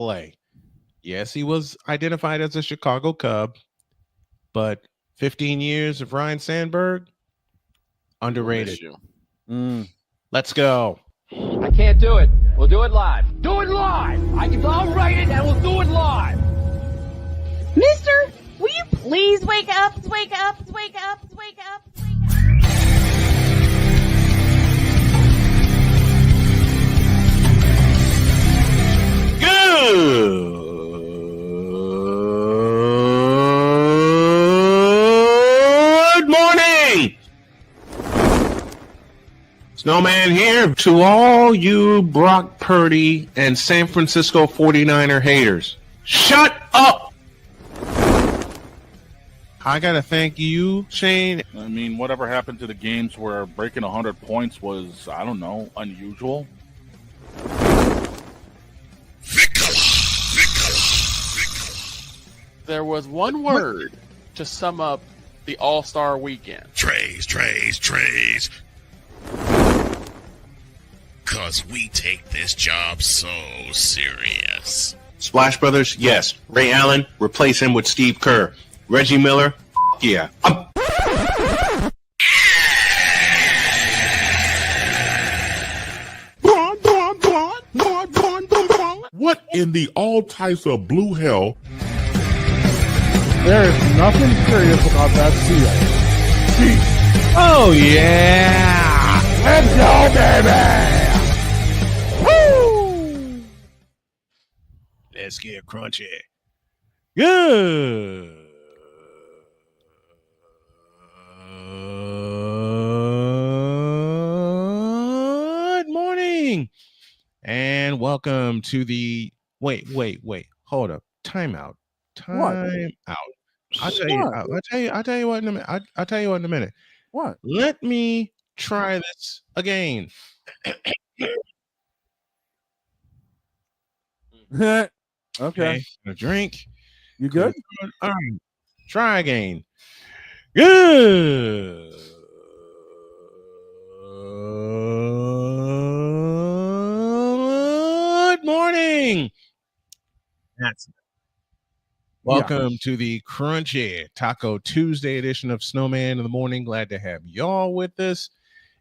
play. Yes, he was identified as a Chicago Cub, but 15 years of Ryan Sandberg, underrated. Let's go. I can't do it. We'll do it live. Do it live. I'll write it and we'll do it live. Mister, will you please wake up, wake up, wake up, wake up, wake up? Good morning. Snowman here to all you Brock Purdy and San Francisco 49er haters. Shut up. I got to thank you, Shane. I mean, whatever happened to the games where breaking 100 points was, I don't know, unusual? There was one word to sum up the All-Star weekend. Trays. Cause we take this job so serious. Splash Brothers, yes. Ray Allen, replace him with Steve Kerr. Reggie Miller, yeah. What in the all types of blue hell? There is nothing serious about that seal. Oh, yeah. Let's go, baby! Woo! Let's get crunchy. Good morning. And welcome to the wait. Hold up. Time out. I'll tell you what in a minute. I'll tell you what in a minute. What? Let me try this again. Okay. A drink. You good? All right. Try again. Good morning. Welcome to the Crunchy Taco Tuesday edition of Snowman in the Morning. Glad to have y'all with us.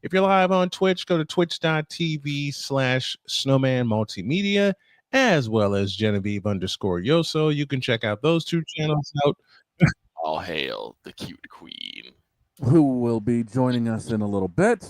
If you're live on Twitch, go to twitch.tv/Snowman Multimedia, as well as Genevieve_Yoso. You can check out those two channels out. All hail the cute queen, who will be joining us in a little bit.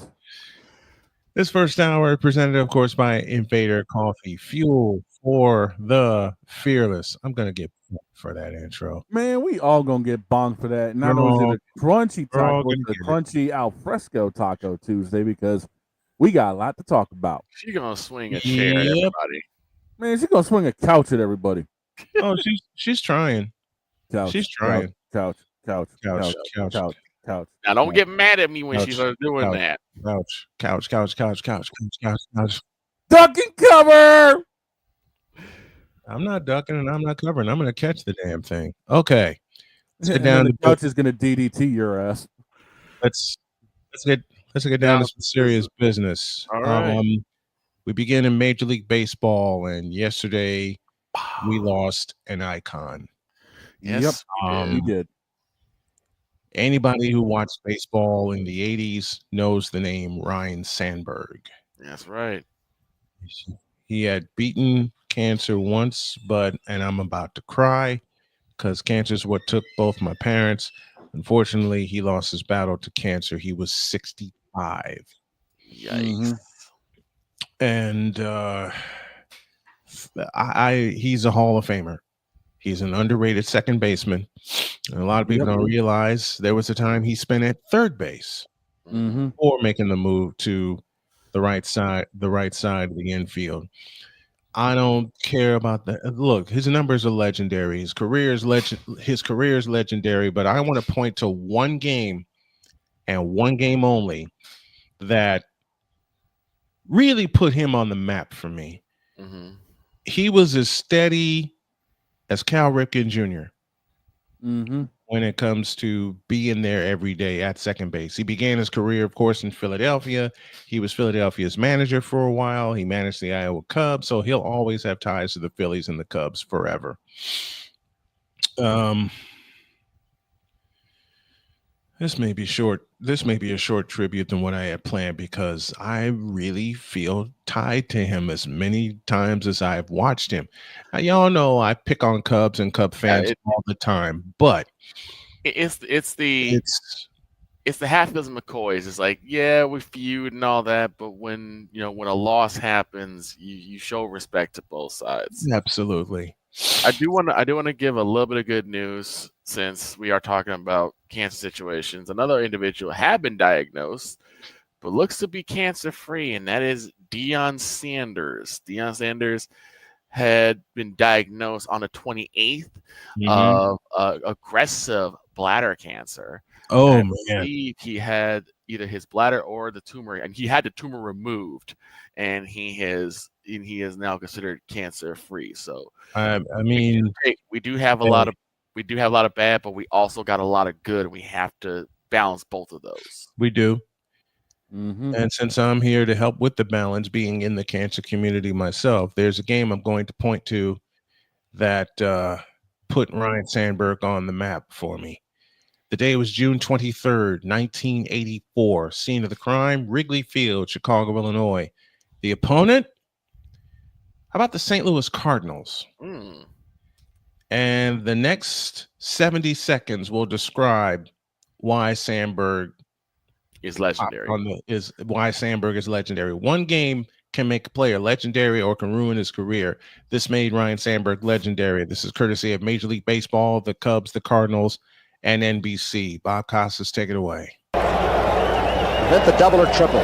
This first hour presented, of course, by Invader Coffee, fuel for the fearless. I'm going to get for that intro. Man, we all going to get bonked for that. Not only is it a crunchy taco, it's a crunchy alfresco taco Tuesday because we got a lot to talk about. She's going to swing a chair at everybody. Man, she's going to swing a couch at everybody. Oh, she's trying. Couch, she's trying. Couch. Now don't get mad at me when she starts doing that. Couch. Duck and cover. I'm not ducking and I'm not covering. I'm going to catch the damn thing. Okay. Let's get down. The couch is going to DDT your ass. Let's get down to some serious business. All right. We begin in Major League Baseball, and yesterday we lost an icon. Yes, we did. Anybody who watched baseball in the 80s knows the name Ryan Sandberg. That's right. He had beaten cancer once, and I'm about to cry because cancer is what took both my parents. Unfortunately, he lost his battle to cancer. He was 65. Yikes. And he's a Hall of Famer. He's an underrated second baseman. And a lot of people don't realize there was a time he spent at third base before making the move to the right side of the infield. I don't care about that. Look, his numbers are legendary. His career is legendary, but I want to point to one game and one game only that really put him on the map for me. Mm-hmm. He was as steady as Cal Ripken Jr. when it comes to being there every day at second base. He began his career, of course, in Philadelphia. He was Philadelphia's manager for a while. He managed the Iowa Cubs, so he'll always have ties to the Phillies and the Cubs forever. This may be short. This may be a short tribute than what I had planned because I really feel tied to him as many times as I've watched him. Now, y'all know I pick on Cubs and Cub fans all the time, but it's the Hatfields and McCoys. It's like, yeah, we feud and all that, but when a loss happens, you show respect to both sides. Absolutely. I do want to give a little bit of good news since we are talking about cancer situations. Another individual had been diagnosed, but looks to be cancer free, and that is Deion Sanders. Deion Sanders had been diagnosed on the 28th of aggressive bladder cancer. Oh, and man. He had either his bladder or the tumor, and he had the tumor removed, and he is now considered cancer free. So I mean, we do have a lot of bad, but we also got a lot of good, and we have to balance both of those. We do. Mm-hmm. And since I'm here to help with the balance, being in the cancer community myself, there's a game I'm going to point to that put Ryan Sandberg on the map for me. The day was June 23rd, 1984. Scene of the crime, Wrigley Field, Chicago, Illinois. The opponent? How about the St. Louis Cardinals? And the next 70 seconds will describe why Sandberg is legendary. Why Sandberg is legendary. One game can make a player legendary or can ruin his career. This made Ryan Sandberg legendary. This is courtesy of Major League Baseball, the Cubs, the Cardinals, and NBC. Bob Costas, take it away. Hit the double or triple.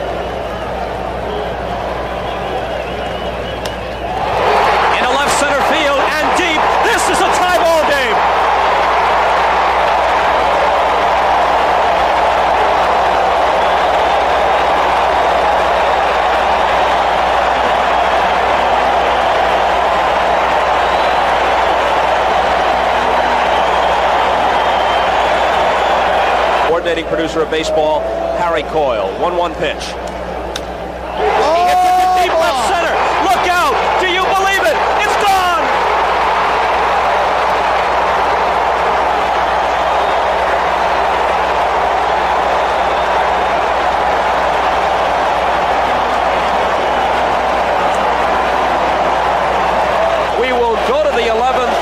Into left center field and deep. This is a tie ball game. Coordinating producer of baseball, Harry Coyle. 1-1 pitch. He hits it to deep left center. Look out! Do you believe it? It's gone! We will go to the 11th,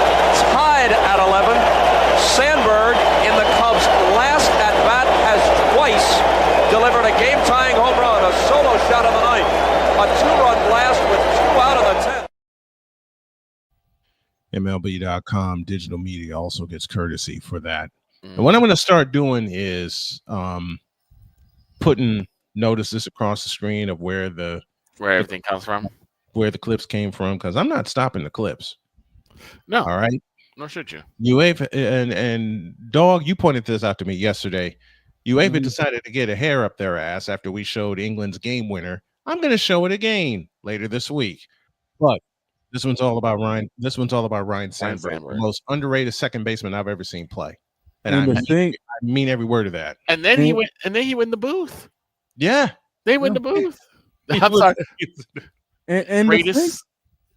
tied at 11. Sandberg in the Cubs' last at-bat has twice delivered a game-tying home run, a solo shot of the ninth, a two-run blast with 2 out of the 10. MLB.com digital media also gets courtesy for that. And what I'm going to start doing is putting notices across the screen of where everything comes from, where the clips came from, because I'm not stopping the clips. No. All right. Nor should you. UEFA and Dog, you pointed this out to me yesterday. UEFA decided to get a hair up their ass after we showed England's game winner. I'm going to show it again later this week. But this one's all about Ryan. This one's all about Ryan Sandberg, the most underrated second baseman I've ever seen play. And I mean every word of that. And then he went. And then he went in the booth. Yeah, they went in the booth. I'm sorry. And greatest.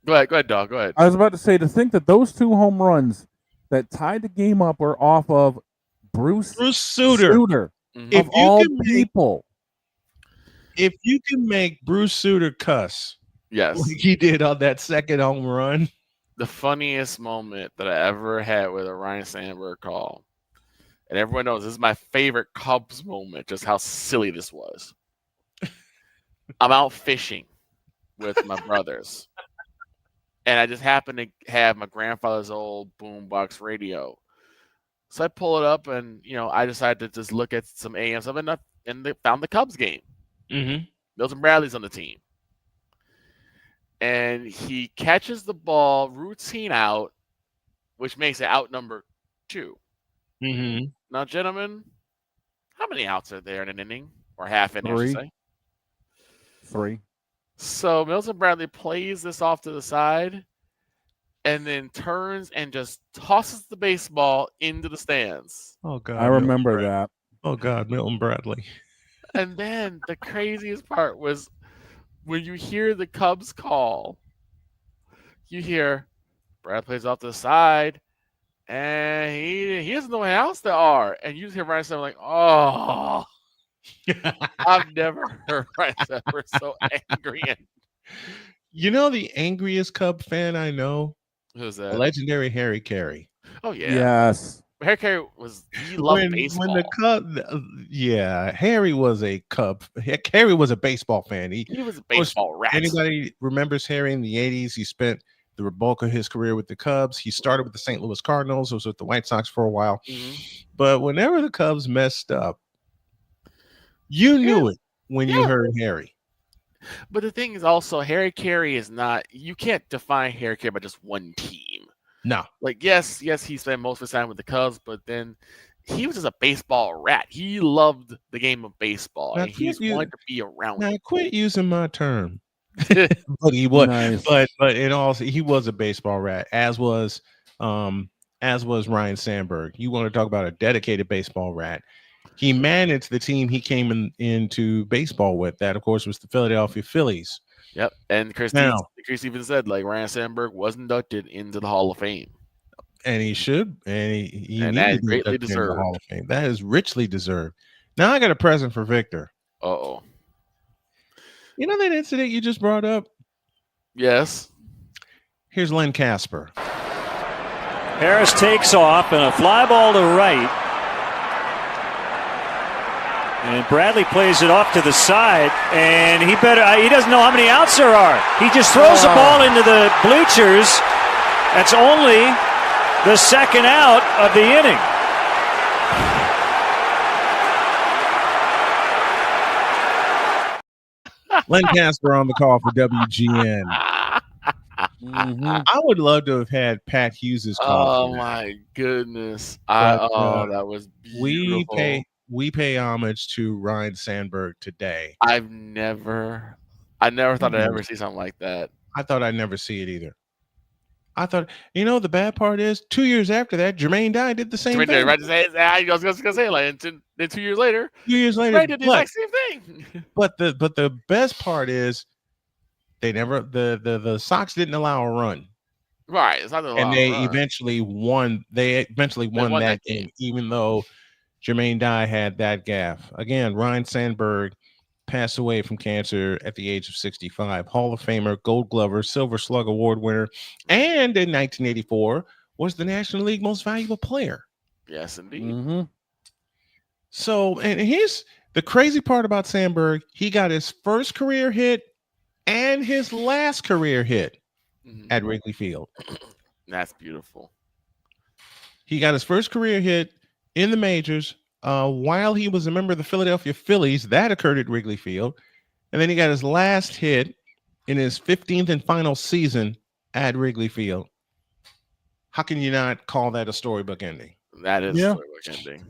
Go ahead, Dog. Go ahead. I was about to say, to think that those 2 home runs that tied the game up were off of Bruce Sutter. Of all people. If you can make Bruce Sutter cuss, yes, like he did on that second home run. The funniest moment that I ever had with a Ryan Sandberg call, and everyone knows this is my favorite Cubs moment, just how silly this was. I'm out fishing with my brothers. And I just happened to have my grandfather's old boombox radio. So I pull it up and, I decided to just look at some AM stuff and found the Cubs game. Milton Bradley's on the team. And he catches the ball routine out, which makes it out number 2. Now, gentlemen, how many outs are there in an inning? Or half inning, I should say? 3. So Milton Bradley plays this off to the side, and then turns and just tosses the baseball into the stands. Oh God, I remember that. Oh God, Milton Bradley. And then the craziest part was when you hear the Cubs call, you hear Brad plays off to the side, and he doesn't know what else there are. And you just hear Ryan Sandberg like, oh, I've never heard Ryan Sandberg so angry. You know the angriest Cub fan I know? Who's that? Legendary Harry Carey. Oh yeah. Yes. Harry Carey he loved baseball. When the Cub, Harry was a Cub. Harry was a baseball fan. He was a baseball rat. Anybody remembers Harry in the 80s? He spent the bulk of his career with the Cubs. He started with the St. Louis Cardinals. Was with the White Sox for a while. But whenever the Cubs messed up, you knew it when you heard Harry. But the thing is also, Harry Carey is not, you can't define Harry Carey by just one team. No. Like, yes, he spent most of his time with the Cubs, but then he was just a baseball rat. He loved the game of baseball, and he wanted to be around it. Quit using my term. But he was, Nice. but in all, he was a baseball rat, as was Ryan Sandberg. You want to talk about a dedicated baseball rat? He managed the team he came into baseball with. That, of course, was the Philadelphia Phillies. Yep, and Chris even said, like, Ryan Sandberg was inducted into the Hall of Fame, and he should, and he that is greatly deserved. The Hall of Fame. That is richly deserved. Now I got a present for Victor. Uh-oh. You know that incident you just brought up? Yes. Here's Len Casper. Harris takes off and a fly ball to right. And Bradley plays it off to the side, and he doesn't know how many outs there are. He just throws the ball into the bleachers. That's only the second out of the inning. Len Casper on the call for WGN. I would love to have had Pat Hughes' call. Oh my goodness! That was beautiful. We pay homage to Ryan Sandberg today. I never thought I'd ever see something like that. I thought I'd never see it either. I thought, the bad part is 2 years after that, Jermaine Dye did the same thing. Right, I was going to say, like, then 2 years later, Jermaine did the exact same thing. But the best part is they never the Sox didn't allow a run. Right, it's not the and they eventually won. They eventually won that game, even though Jermaine Dye had that gaffe. Again, Ryan Sandberg passed away from cancer at the age of 65. Hall of Famer, Gold Glover, Silver Slug Award winner, and in 1984 was the National League Most Valuable Player. Yes, indeed. Mm-hmm. So, and here's the crazy part about Sandberg. He got his first career hit and his last career hit at Wrigley Field. That's beautiful. He got his first career hit in the majors while he was a member of the Philadelphia Phillies. That occurred at Wrigley Field. And then he got his last hit in his 15th and final season at Wrigley Field. How can you not call that a storybook ending? That is a storybook ending.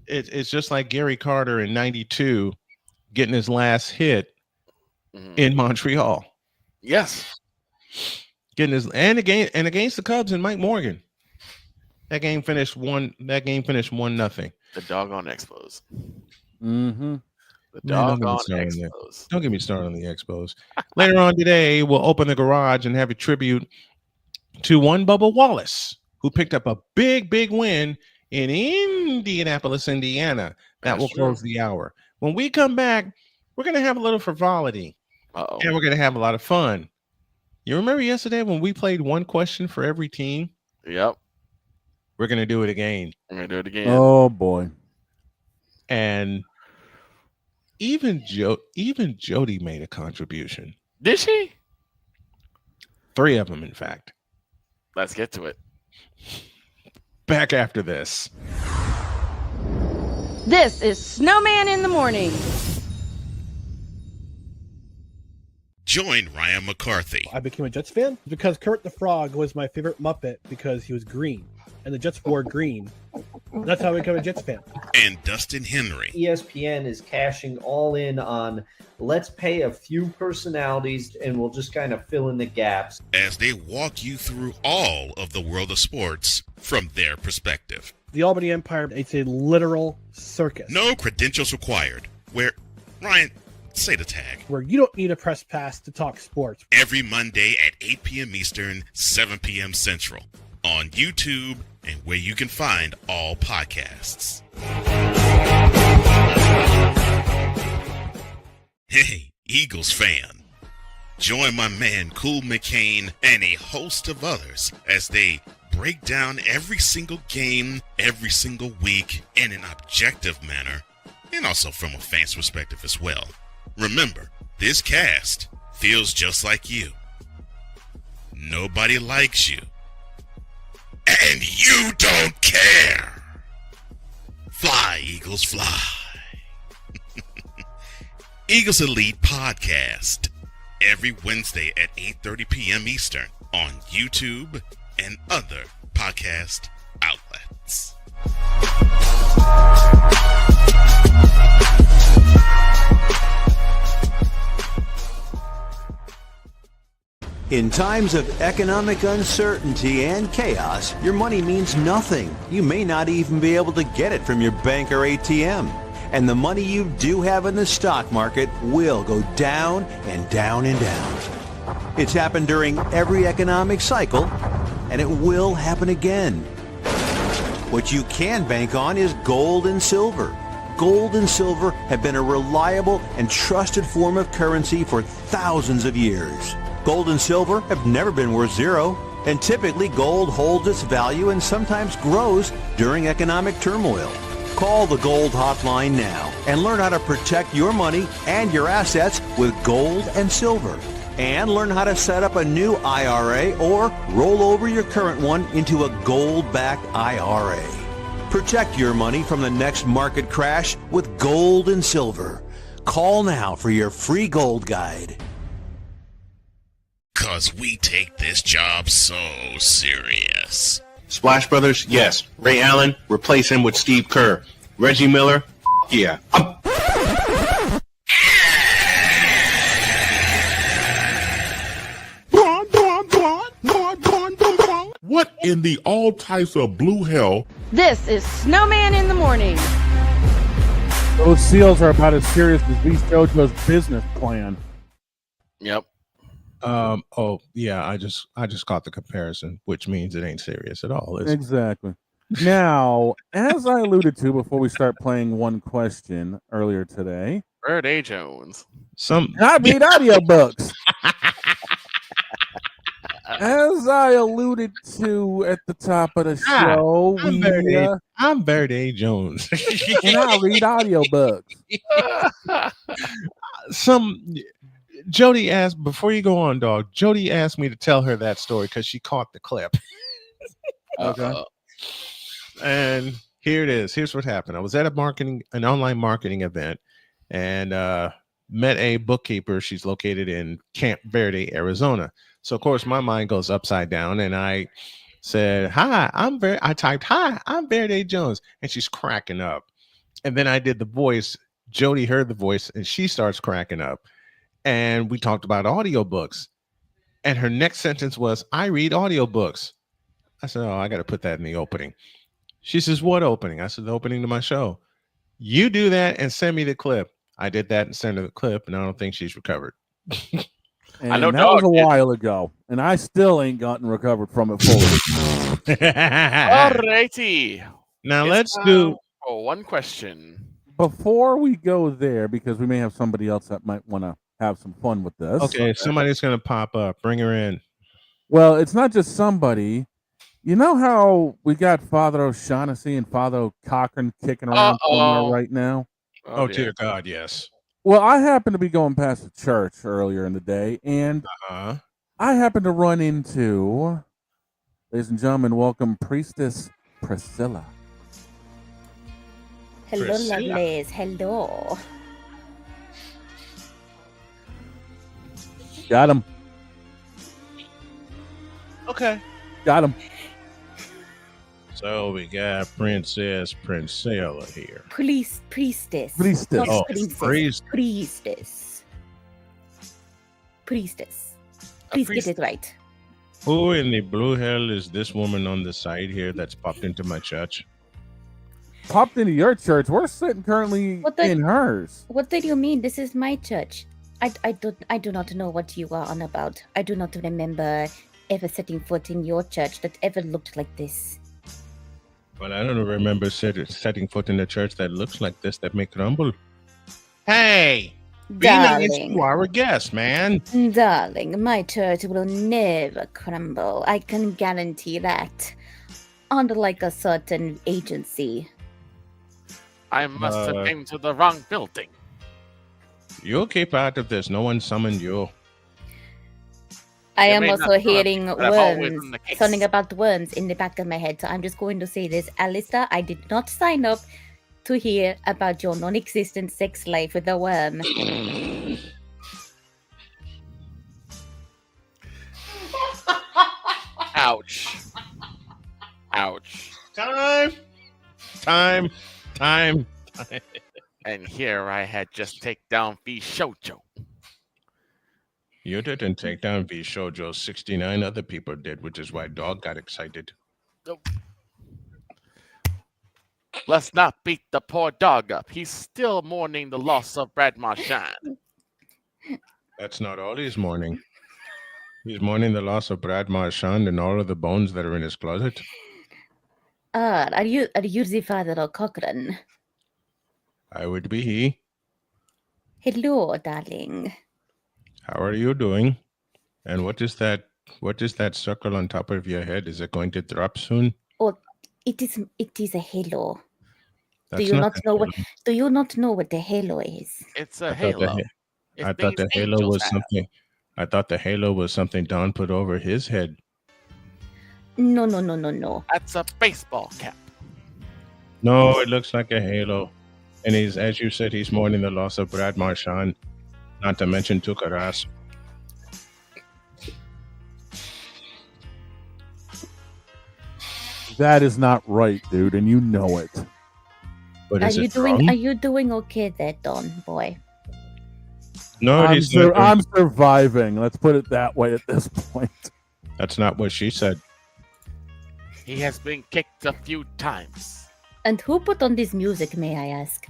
It's just like Gary Carter in 92 getting his last hit in Montreal. Yes. Getting his and against the Cubs and Mike Morgan. That game finished 1-0. The doggone Expos. Mm-hmm. The doggone Expos. Don't get me started on the Expos. Later on today, we'll open the garage and have a tribute to one Bubba Wallace, who picked up a big win in Indianapolis, Indiana. That will close the hour. When we come back, we're going to have a little frivolity. And we're going to have a lot of fun. You remember yesterday when we played one question for every team? Yep. We're going to do it again. I'm going to do it again. Oh, boy. And even Jody made a contribution. Did she? 3 of them, in fact. Let's get to it. Back after this. This is Snowman in the Morning. Join Ryan McCarthy. I became a Jets fan because Kermit the Frog was my favorite Muppet because he was green, and the Jets wore green. That's how I become a Jets fan. And Dustin Henry. ESPN is cashing all in on let's pay a few personalities and we'll just kind of fill in the gaps. As they walk you through all of the world of sports from their perspective. The Albany Empire, it's a literal circus. No credentials required. Where, Ryan, say the tag. Where you don't need a press pass to talk sports. Every Monday at 8 p.m. Eastern, 7 p.m. Central. On YouTube and where you can find all podcasts. Hey, Eagles fan. Join my man Cool McCain and a host of others as they break down every single game, every single week in an objective manner, and also from a fan's perspective as well. Remember, this cast feels just like you. Nobody likes you. And you don't care. Fly, Eagles, fly. Eagles Elite Podcast. Every Wednesday at 8:30 p.m. Eastern on YouTube and other podcast outlets. In times of economic uncertainty and chaos, your money means nothing. You may not even be able to get it from your bank or ATM. And the money you do have in the stock market will go down and down and down. It's happened during every economic cycle, and it will happen again. What you can bank on is gold and silver. Gold and silver have been a reliable and trusted form of currency for thousands of years. Gold and silver have never been worth zero, and typically gold holds its value and sometimes grows during economic turmoil. Call the Gold Hotline now and learn how to protect your money and your assets with gold and silver. And learn how to set up a new IRA or roll over your current one into a gold-backed IRA. Protect your money from the next market crash with gold and silver. Call now for your free gold guide. 'Cause we take this job so serious. Splash Brothers, yes. Ray Allen, replace him with Steve Kerr. Reggie Miller, yeah. What in the all types of blue hell? This is Snowman in the morning. Those seals are about as serious as Beast JoJo's business plan. Yep. Oh yeah, I just caught the comparison, which means it ain't serious at all. Is it? Exactly. Now, as I alluded to before we start playing one question earlier today, Bird Jones. I read audiobooks. As I alluded to at the top of the show, I'm Bird Jones. And I read audiobooks. Jody asked, before you go on, dog, Jody asked me to tell her that story because she caught the clip. Okay. And here it is. Here's what happened. I was at an online marketing event and met a bookkeeper. She's located in Camp Verde, Arizona. So, of course, my mind goes upside down and I said, I typed, hi, I'm Verde Jones. And she's cracking up. And then I did the voice. Jody heard the voice and she starts cracking up. And we talked about audiobooks. And her next sentence was, I read audiobooks. I said, oh, I got to put that in the opening. She says, what opening? I said, the opening to my show. You do that and send me the clip. I did that and sent her the clip, and I don't think she's recovered. And I know that was a while ago, and I still ain't gotten recovered from it fully. Alrighty. Now let's do one question. Before we go there, because we may have somebody else that might want to have some fun with this. Okay, somebody's going to pop up. Bring her in. Well, it's not just somebody. You know how we got Father O'Shaughnessy and Father Cochran kicking around somewhere right now? Oh, dear God, yes. Well, I happened to be going past the church earlier in the day, and I happened to run into, ladies and gentlemen, welcome Priestess Priscilla. Hello, Priscilla. lovelies. Hello. Got him. Okay. Got him. So we got Princess Princella here. Priestess. Priestess. Not Oh, princess. priest. Priestess. Please get it right. Who in the blue hell is this woman on the side here that's popped into my church? Popped into your church. We're sitting currently in hers. What did you mean? This is my church. I do not know what you are on about. I do not remember ever setting foot in your church that ever looked like this. Well, I don't remember setting foot in a church that looks like this that may crumble. Hey! Be nice Darling. to our guest, man. Darling, my church will never crumble. I can guarantee that. Unlike a certain agency. I must have been to the wrong building. You'll keep out of this. No one summoned you. I It am may also not come, hearing but I've always worms. been the case. Something about worms in the back of my head. So I'm just going to say this. Alistair, I did not sign up to hear about your non-existent sex life with a worm. Ouch. Ouch. Time. And here I had just take down Vishojo. You didn't take down V Shoujo. 69 other people did, which is why Dog got excited. Let's not beat the poor dog up. He's still mourning the loss of Brad Marchand. That's not all he's mourning. He's mourning the loss of Brad Marchand and all of the bones that are in his closet. Are you the father of Cochrane? I would be he. Hello, darling. How are you doing? And what is that circle on top of your head? Is it going to drop soon? Oh, it is a halo. That's Do you not a know halo. Do you not know what the halo is? It's a I thought the halo. ha- I thought the halo was something. I thought the halo was something Don put over his head. No. That's a baseball cap. No, it looks like a halo. And he's, as you said, he's mourning the loss of Brad Marchand, not to mention Tukaras. That is not right, dude, and you know it. But Are you doing okay there, Don boy? No, I'm surviving. Let's put it that way at this point. That's not what she said. He has been kicked a few times. And who put on this music, may I ask?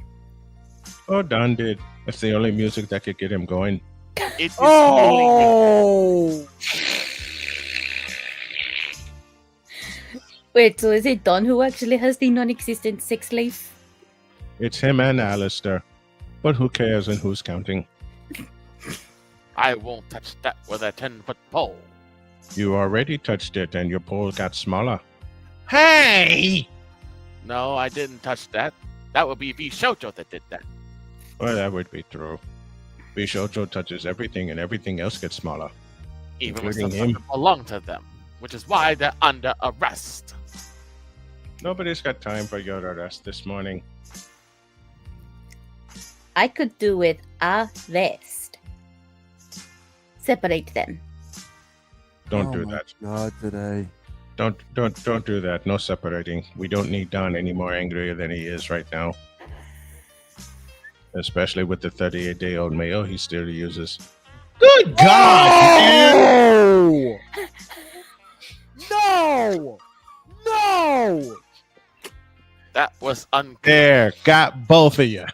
Oh, Don did. That's the only music that could get him going. It is Wait, so is it Don who actually has the non-existent sex life? It's him and Alistair. But who cares and who's counting? I won't touch that with a 10-foot pole. You already touched it and your pole got smaller. Hey! No, I didn't touch that. That would be Vishojo that did that. Well, that would be true. Bishojo touches everything and everything else gets smaller. Even with including stuff him. that belong to them, which is why they're under arrest. Nobody's got time for your arrest this morning. I could do with a vest. Separate them. Don't do that. God, today. Don't do that. No separating. We don't need Don any more angrier than he is right now. Especially with the 38-day-old mayo he still uses. Good God! No! No! That was unclear. There, got both of you.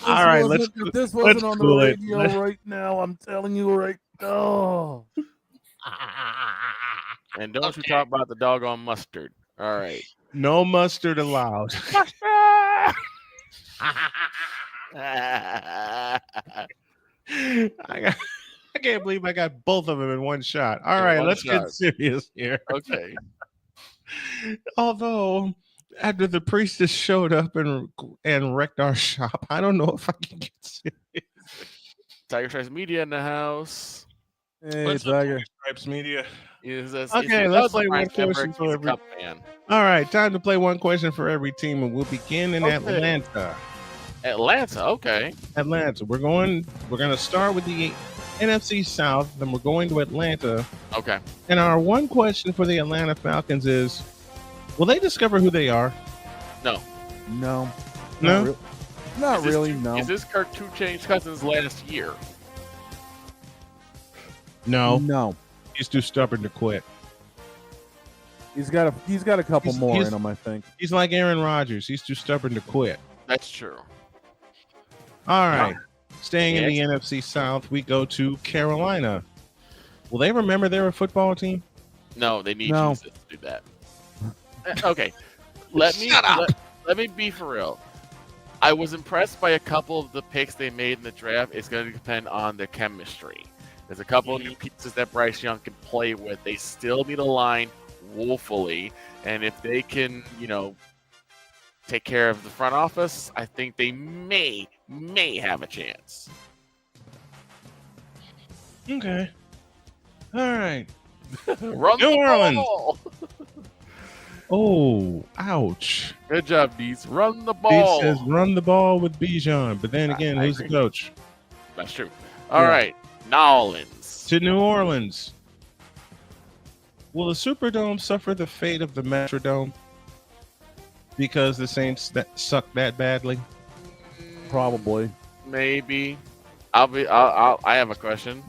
All right, let's. If this let's wasn't on the cool it. radio right now, I'm telling you right now. And don't you talk about the doggone mustard. All right. No mustard allowed. I can't believe I got both of them in one shot. All In right, one let's shot. get serious here. Okay. Although, after the priestess showed up and wrecked our shop, I don't know if I can get serious. Tiger Stripes Media in the house. Hey, What's up, Tiger. Stripes Media? Okay, let's play one question for every. man. All right, time to play one question for every team, and we'll begin in Okay. Atlanta. Atlanta, okay. Atlanta. We're going to start with the NFC South, then we're going to Atlanta. Okay. And our one question for the Atlanta Falcons is, will they discover who they are? No. No. No? Not really, no. Is this Kirk 2 Chainz Cousins last year? No. No. He's too stubborn to quit. He's got a couple more in him, I think. He's like Aaron Rodgers. He's too stubborn to quit. That's true. All right. Staying in the NFC South, we go to Carolina. Will they remember they're a football team? No, they need Jesus to do that. Okay. Let me be for real. I was impressed by a couple of the picks they made in the draft. It's going to depend on their chemistry. There's a couple of new pieces that Bryce Young can play with. They still need a line woefully, and if they can, take care of the front office, I think they may have a chance. Okay. All right. Run New the Orleans. ball. Oh, ouch. Good job, Dees. Run the ball. He says run the ball with Bijan, but then again, who's the coach? That's true. All right. New Orleans. To New Orleans. Will the Superdome suffer the fate of the Metrodome because the Saints suck that badly? Probably. Maybe. I have a question.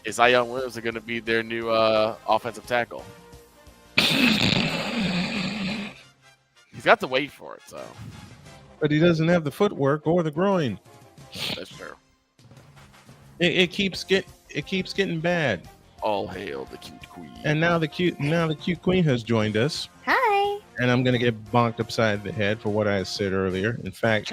Is Zion Williamson going to be their new offensive tackle? He's got to wait for it, so. But he doesn't have the footwork or the groin. That's true. It keeps getting bad. All hail the cute queen. And now the cute queen has joined us. Hi. And I'm gonna get bonked upside the head for what I said earlier. In fact,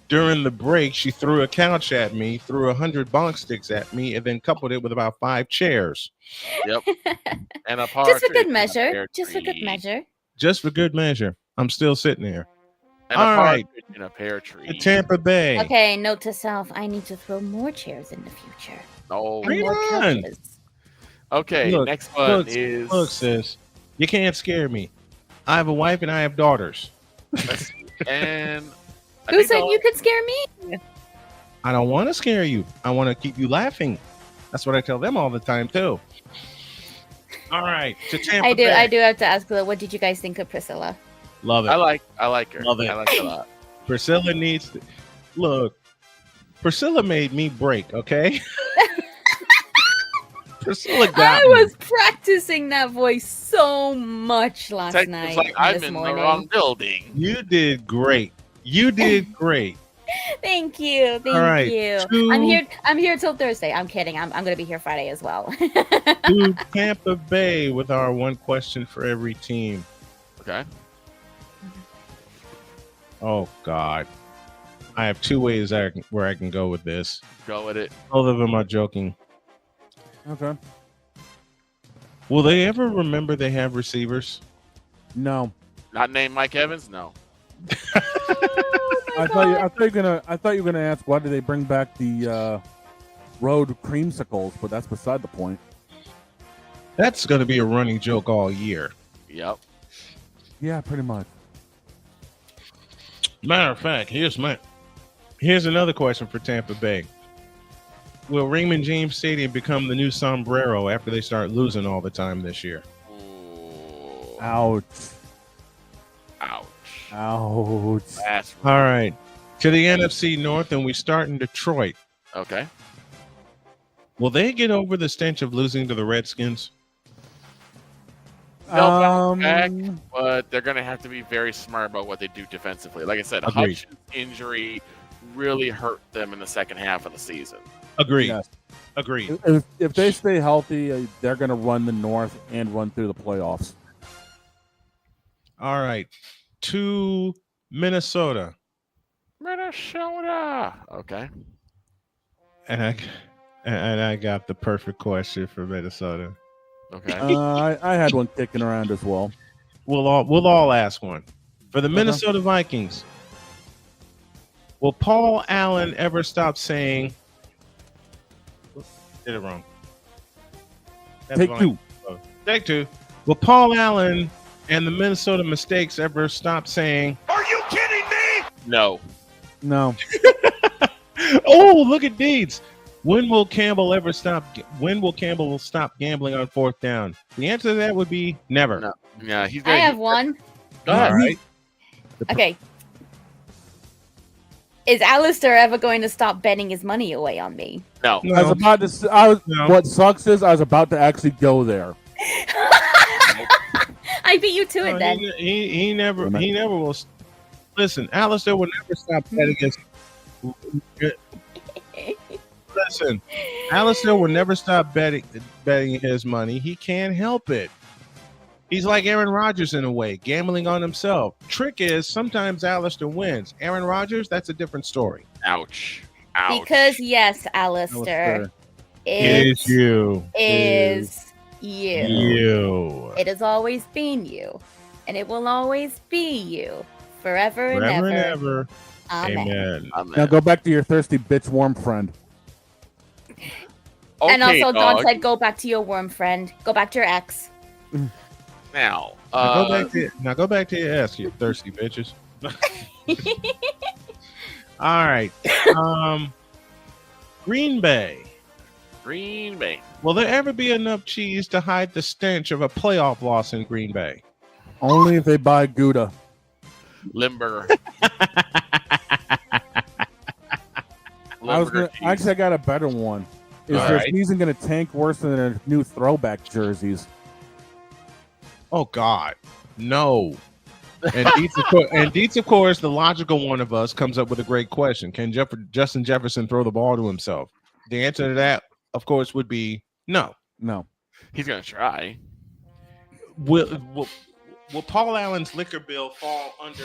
during the break, she threw a couch at me, threw 100 bonk sticks at me, and then coupled it with about 5 chairs. Yep. And a Just for good measure. Just for good measure. Just for good measure. I'm still sitting there. And all right. In a pear tree. To Tampa Bay. Okay, note to self, I need to throw more chairs in the future. Oh, and more couches. Okay, next one is... Look, sis, you can't scare me. I have a wife and I have daughters. And... Who said you could scare me? I don't want to scare you. I want to keep you laughing. That's what I tell them all the time, too. All right, to Tampa Bay. I do have to ask, what did you guys think of Priscilla? Love it. I like her. Love it. I like her a lot. Priscilla needs to... Look, Priscilla made me break, okay? Priscilla got I was practicing that voice so much last night. It's like I'm in the wrong building. You did great. You did great. Thank you. Thank All right, you. I'm here till Thursday. I'm kidding. I'm going to be here Friday as well. To Tampa Bay with our one question for every team. Okay. Oh, God. I have 2 ways where I can go with this. Go with it. Both of them are joking. Okay. Will they ever remember they have receivers? No. Not named Mike Evans? No. I thought you were gonna ask why did they bring back the road creamsicles, but that's beside the point. That's going to be a running joke all year. Yep. Yeah, pretty much. Matter of fact, here's another question for Tampa Bay. Will Raymond James Stadium become the new sombrero after they start losing all the time this year? Ooh. Ouch. Ouch. Ouch. That's all right. To the NFC North, and we start in Detroit. Okay. Will they get over the stench of losing to the Redskins? They'll bounce back, but they're going to have to be very smart about what they do defensively. Like I said, Agreed. Hutchin's injury really hurt them in the second half of the season. Agreed. Yes. Agreed. If they stay healthy, they're going to run the North and run through the playoffs. All right. To Minnesota. Minnesota. Okay. And I got the perfect question for Minnesota. Okay. I had one kicking around as well. We'll all ask one. For the Minnesota Vikings, will Paul Allen ever stop saying did it wrong? Take two. Take two. Will Paul Allen and the Minnesota Mistakes ever stop saying, Are you kidding me? No. No. oh, look at Deeds. When will Campbell ever stop? When will Campbell stop gambling on fourth down? The answer to that would be never. No. Yeah, he's. I have one. Go ahead. All right. Okay. Is Alistair ever going to stop betting his money away on me? No. I was about to. What sucks is I was about to actually go there. I beat you to it then. He never will. Listen, Alistair will never stop betting his. Listen, Alistair will never stop betting his money. He can't help it. He's like Aaron Rodgers in a way, gambling on himself. Trick is sometimes Alistair wins. Aaron Rodgers, that's a different story. Ouch. Because yes, Alistair, Is you. Is you. You. It has always been you, and it will always be you, forever and Forever ever. and ever. Amen. Amen. Now go back to your thirsty bitch worm friend. And Okay, also, Don dog. said, "Go back to your worm friend. Go back to your ex." Now, Now go back to your ass, you thirsty bitches. All right. Green Bay. Green Bay. Will there ever be enough cheese to hide the stench of a playoff loss in Green Bay? Only if they buy Gouda. Limburger. I got a better one. Is All their right. season going to tank worse than their new throwback jerseys? Oh God, no. And Dietz, of course, the logical one of us, comes up with a great question: can Justin Jefferson throw the ball to himself? The answer to that, of course, would be no. No. He's gonna try. Will Paul Allen's liquor bill fall under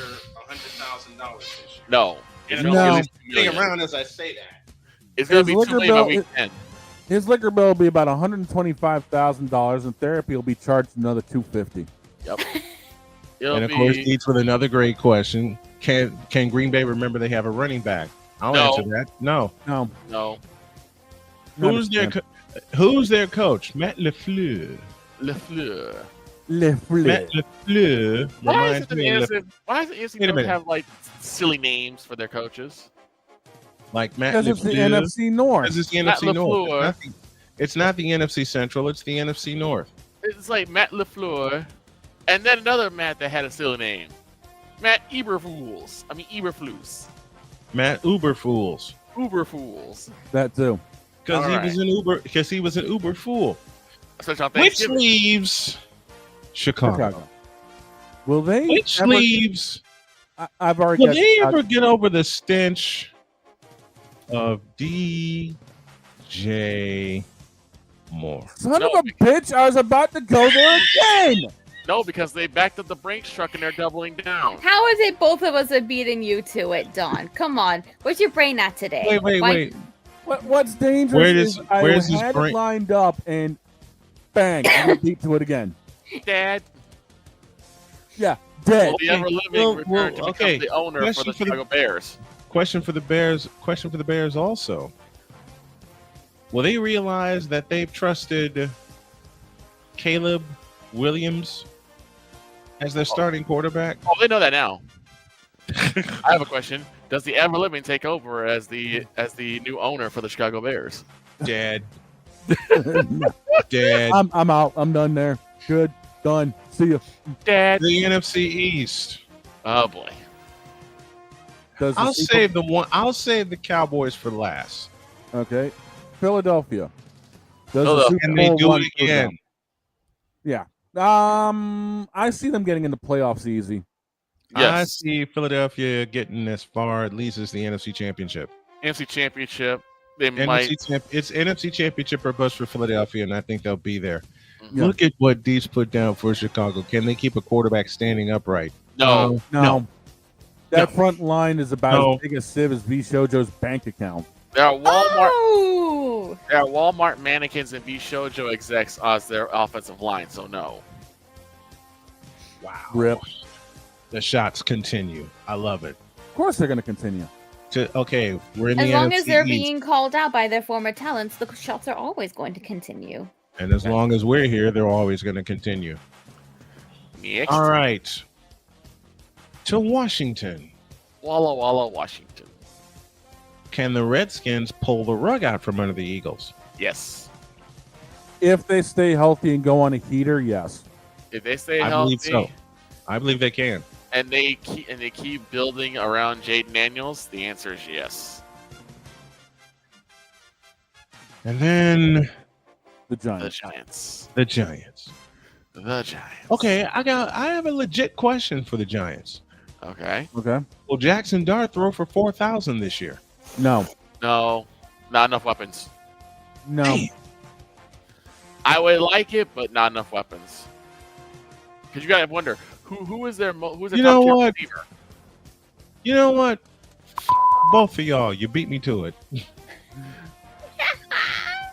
$100,000 this year? No. And It's I'm gonna only be staying 2 million. around as I say that. It's gonna His be too liquor late by bill- week 10. His liquor bill will be about $125,000, and therapy will be charged another $250. Yep. And of course, Dietz with another great question: Can Green Bay remember they have a running back? I'll No. answer that. No. No. No. Who's their coach? Matt LaFleur. LaFleur. Matt LaFleur. Why reminds me of why does the Wait a NFC minute. have like silly names for their coaches? like Matt Because it's the LaFleur. NFC North. Because it's the Matt NFC North. LaFleur. It's not the NFC Central. It's the NFC North. It's like Matt LaFleur, and then another Matt that had a silly name. Matt Eberflus. Matt Uberfools. Uberfools. That too. Because All he right. was an Uber. Because he was an Uber fool. Especially on Which Thanksgiving. leaves Chicago. Will they? Which ever- leaves. I've already. Will got they Chicago. ever get over the stench of DJ Moore? Son of a bitch! I was about to go there again. No, because they backed up the Brinks truck and they're doubling down. How is it both of us are beating you to it, Don? Come on. Where's your brain at today? Wait. What's dangerous Where's is I his had brain? it lined up and bang, I got beat to it again. Dad. Yeah, dead. Will the ever living return to become the owner for Question the Chicago Bears? Question for the Bears also. Will they realize that they've trusted Caleb Williams as their starting quarterback? Oh, they know that now. I have a question. Does the ever living take over as the new owner for the Chicago Bears? Dead. Dead. I'm out. I'm done there. Good. Done. See you. Dad. The NFC East. Oh boy. I'll save the Cowboys for last. Okay. Philadelphia. Does Philadelphia. the Super Can they Bowl do run it for them? again? Yeah. I see them getting into playoffs easy. I see Philadelphia getting as far at least as the NFC Championship. NFC Championship. They might. It's NFC Championship or bust for Philadelphia, and I think they'll be there. Yeah. Look at what Dees put down for Chicago. Can they keep a quarterback standing upright? No. No. That front line is about No. as big a sieve as V. Shojo's bank account. There are Walmart. Oh! There are Walmart mannequins and B Shoujo execs as their offensive line. So no. Wow. Rip. The shots continue. I love it. Of course they're going to continue. Okay, we're in As the long NFC as they're East. being called out by their former talents, the shots are always going to continue. And as long as we're here, they're always going to continue. Next. All right. To Washington. Walla Walla, Washington. can the Redskins pull the rug out from under the Eagles? Yes. If they stay healthy and go on a heater, yes. If they stay I healthy, believe so. I believe they can. and they keep building around Jaden Daniels, the answer is yes. And then the Giants. The Giants. Okay, I have a legit question for the Giants. Okay. Will Jackson Dart throw for 4,000 this year? No. No, not enough weapons. No. I would like it, but not enough weapons. Because you gotta wonder who is their who's their You know top tier what? receiver? You know what? Both of y'all, you beat me to it.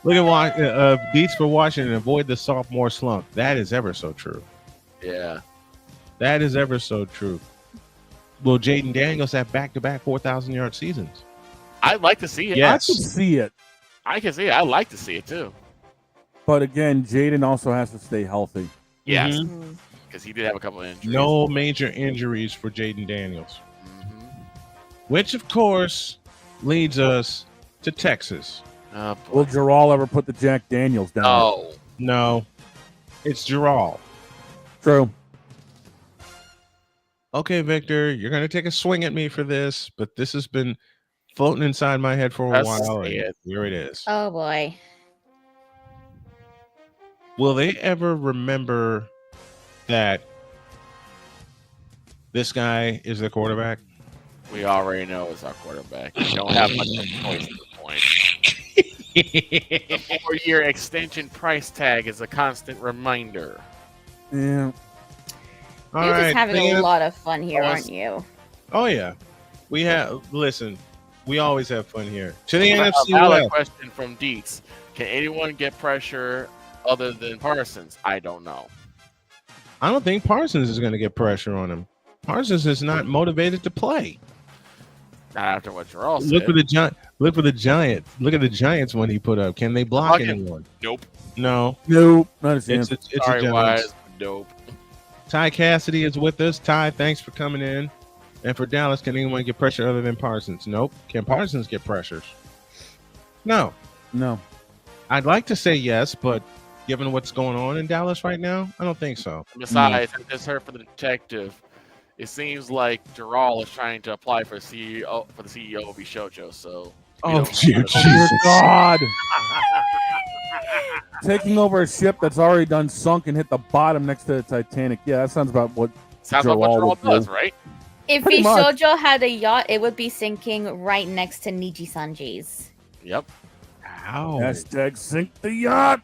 Look at Beats for Washington. Avoid the sophomore slump. That is ever so true. Yeah. That is ever so true. Will Jaden Daniels have back-to-back 4,000-yard seasons? I'd like to see it. Yes. I can see it. I can see it. I'd like to see it too. But again, Jaden also has to stay healthy. Yes. Mm-hmm. Because he did have a couple of injuries. No major injuries for Jaden Daniels. Which, of course, leads us to Texas. Oh, Will Jarrell ever put the Jack Daniels down? No. It's Jarrell. True. Okay, Victor, you're going to take a swing at me for this, but this has been floating inside my head for a Let's while. see And it. here it is. Oh boy. Will they ever remember that this guy is the quarterback? We already know it's our quarterback. We don't have much of a choice at this point. The 4-year extension price tag is a constant reminder. Yeah. All You're right, just having Thea. a lot of fun here, aren't you? Oh, yeah. We always have fun here. To the A NFC valid West. question from Dietz. Can anyone get pressure other than Parsons? I don't know. I don't think Parsons is going to get pressure on him. Parsons is not motivated to play. Not after what Jarrell said. Look for the Giant. Look at the Giants when he put up. Can they block anyone? Nope. No. Nope. Not a chance. It's Sorry, a Giants. Wise. Nope. Ty Cassidy is with us. Ty, thanks for coming in. And for Dallas, can anyone get pressure other than Parsons? Nope. Can Parsons get pressures? No. No. I'd like to say yes, but given what's going on in Dallas right now, I don't think so. Besides, I just heard from the detective. It seems like Jarrell is trying to apply for the CEO of Bishojo. So. Oh, dear Dear God. Taking over a ship that's already done sunk and hit the bottom next to the Titanic. Yeah, that sounds about what Sounds like what Jarrell Jarrell would does, do. right? If Pretty much. Bishojo had a yacht, it would be sinking right next to Niji Sanji's. Yep. How? Hashtag sink the yacht.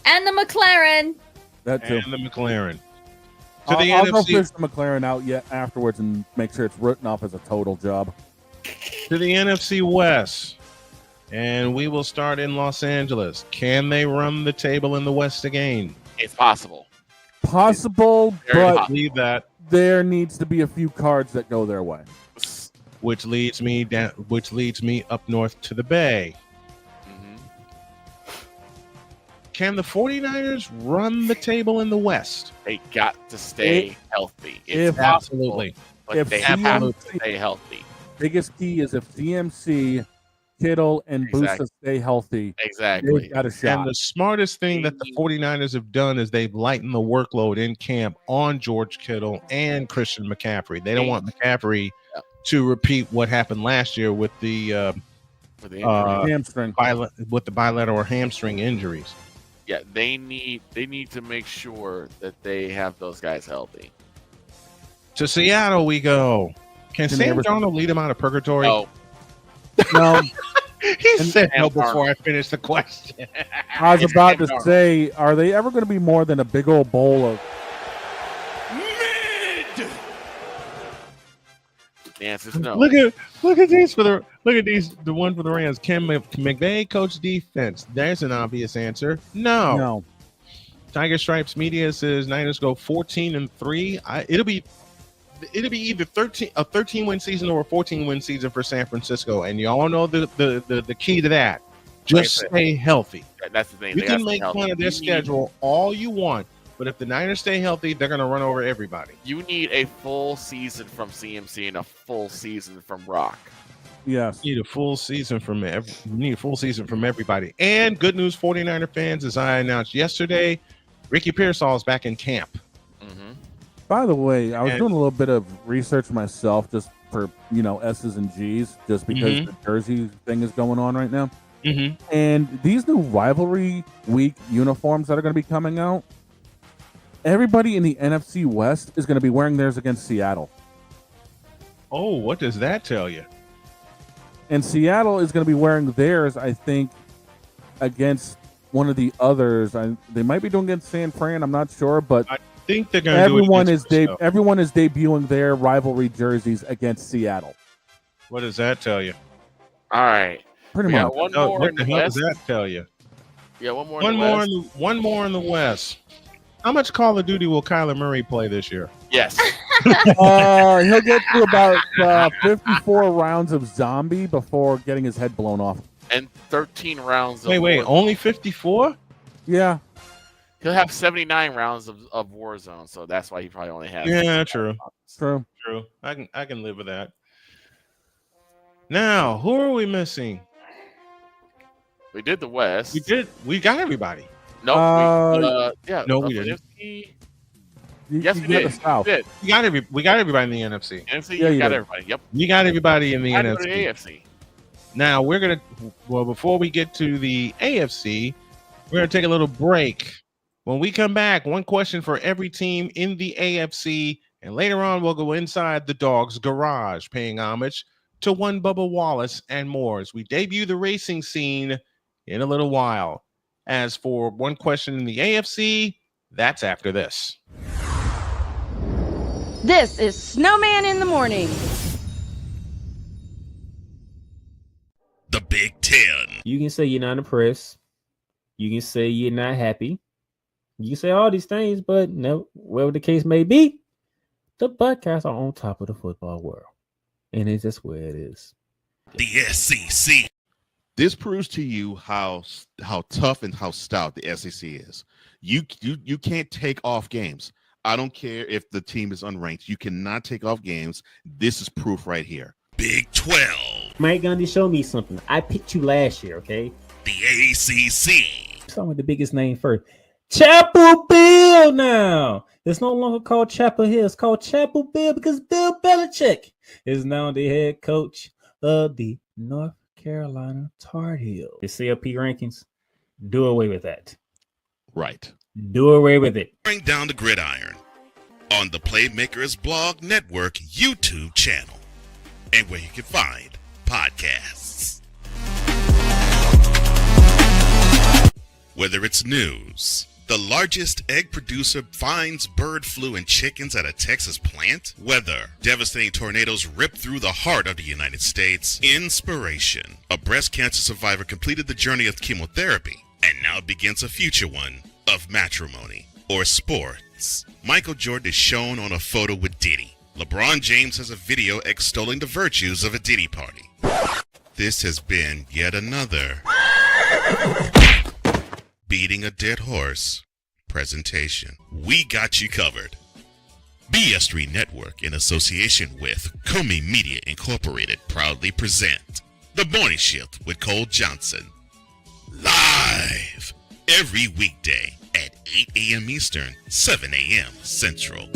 And the McLaren. That too. And the McLaren. To I'll the go NFC. fish the McLaren out yet afterwards and make sure it's written off as a total job. To the NFC West. And we will start in Los Angeles. Can they run the table in the West again? It's possible. Possible, Very but Leave that. there needs to be a few cards that go their way. Which leads me down. Which leads me up north to the Bay. Can the 49ers run the table in the West? They got to stay healthy. It's if- possible, Absolutely. but if they have to CMC stay healthy. Biggest key is if CMC, Kittle, and Exactly. Booster stay healthy, Exactly. they've got a shot. And the smartest thing that the 49ers have done is they've lightened the workload in camp on George Kittle and Christian McCaffrey. They don't want McCaffrey to repeat what happened last year with the hamstring, with the bilateral hamstring injuries. Yeah, they need to make sure that they have those guys healthy. To Seattle we go. Can Sam Darnold lead him out of purgatory? No. No. He said no before I finished the question. I was It's about Sam to Darnold. say, are they ever going to be more than a big old bowl of? The answer is no. Look at these the one for the Rams. Can McVay coach defense? There's an obvious answer. No. No. Tiger Stripes Media says Niners go 14-3. It'll be either 13-win season or a 14-win season for San Francisco, and y'all know the key to that. Just stay healthy. That's the thing. You They gotta can stay make healthy. fun of their schedule all you want, but if the Niners stay healthy, they're going to run over everybody. You need a full season from CMC and a full season from Rock. Yes. Need a full season from everybody. And good news, 49er fans, as I announced yesterday, Ricky Pearsall is back in camp. By the way, I was doing a little bit of research myself, just for S's and G's, just because the jersey thing is going on right now. And these new rivalry week uniforms that are going to be coming out, everybody in the NFC West is going to be wearing theirs against Seattle. Oh, what does that tell you? And Seattle is going to be wearing theirs, I think, against one of the others. They might be doing against San Fran. I'm not sure, but I think they're going to everyone is debuting their rivalry jerseys against Seattle. What does that tell you? All right. Pretty much. One more what in the the hell West. does that tell you? Yeah, one more. One more in the West. How much Call of Duty will Kyler Murray play this year? Yes. He'll get through about 54 rounds of zombie before getting his head blown off. And 13 rounds. Wait, only 54? Yeah. He'll have 79 rounds of Warzone, so that's why he probably only has. Yeah, true. True. I can live with that. Now, who are we missing? We did the West. We got everybody. No, we didn't. Yes, we got did. the South. We did. We got everybody in the NFC. NFC, Yeah, you got did. everybody. Yep. We got everybody in the I go NFC. to the AFC. Now before we get to the AFC, we're gonna take a little break. When we come back, one question for every team in the AFC, and later on we'll go inside the Dog's garage, paying homage to one Bubba Wallace and more as we debut the racing scene in a little while. As for one question in the AFC, that's after this. This is Snowman in the Morning. The Big Ten. You can say you're not impressed. You can say you're not happy. You can say all these things, but no, whatever the case may be, the Buckeyes are on top of the football world. And it's just where it is. The SEC. This proves to you how tough and how stout the SEC is. You can't take off games. I don't care if the team is unranked. You cannot take off games. This is proof right here. Big 12. Mike Gundy, show me something. I picked you last year, okay? The ACC. Start with the biggest name first. Chapel Bill now. It's no longer called Chapel Hill. It's called Chapel Bill because Bill Belichick is now the head coach of the North Carolina Tar Heels. The CLP rankings, do away with that. Right. Do away with it. Bring down the gridiron on the Playmakers Blog Network YouTube channel and where you can find podcasts. Whether it's news, the largest egg producer finds bird flu in chickens at a Texas plant, weather, devastating tornadoes rip through the heart of the United States, inspiration, a breast cancer survivor completed the journey of chemotherapy and now begins a future one of matrimony or sports. Michael Jordan is shown on a photo with Diddy. LeBron James has a video extolling the virtues of a Diddy party. This has been yet another beating a dead horse presentation. We got you covered. BS3 Network, in association with Comey Media Incorporated, proudly present The Morning Shift with Cole Johnson. Live every weekday at 8 a.m. Eastern, 7 a.m. Central.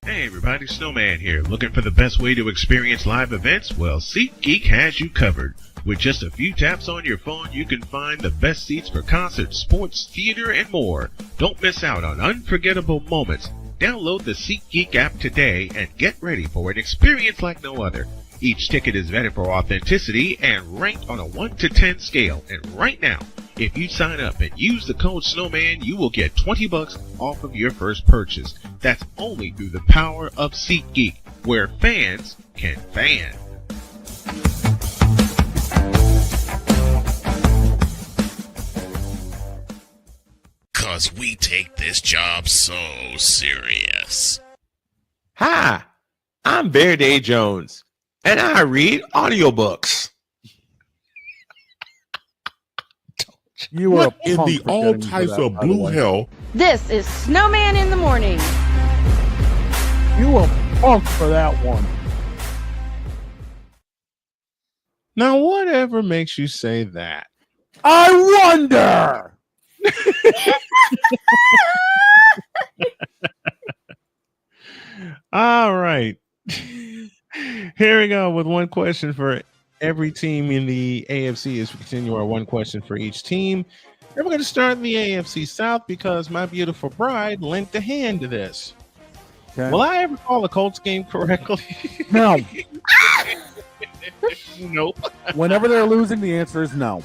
Hey everybody, Snowman here. Looking for the best way to experience live events? Well, SeatGeek has you covered. With just a few taps on your phone, you can find the best seats for concerts, sports, theater, and more. Don't miss out on unforgettable moments. Download the SeatGeek app today and get ready for an experience like no other. Each ticket is vetted for authenticity and ranked on a 1 to 10 scale. And right now, if you sign up and use the code Snowman, you will get $20 off of your first purchase. That's only through the power of SeatGeek, where fans can fan. Cause we take this job so serious. Hi, I'm Verde Jones, and I read audiobooks. You were in the all types of blue hell? This is Snowman in the Morning. You were punk for that one. Now, whatever makes you say that? I wonder. All right. Here we go with one question for every team in the AFC as we continue our one question for each team. And we're going to start in the AFC South because my beautiful bride lent a hand to this. Okay. Will I ever call the Colts game correctly? No. Nope. Whenever they're losing, the answer is no.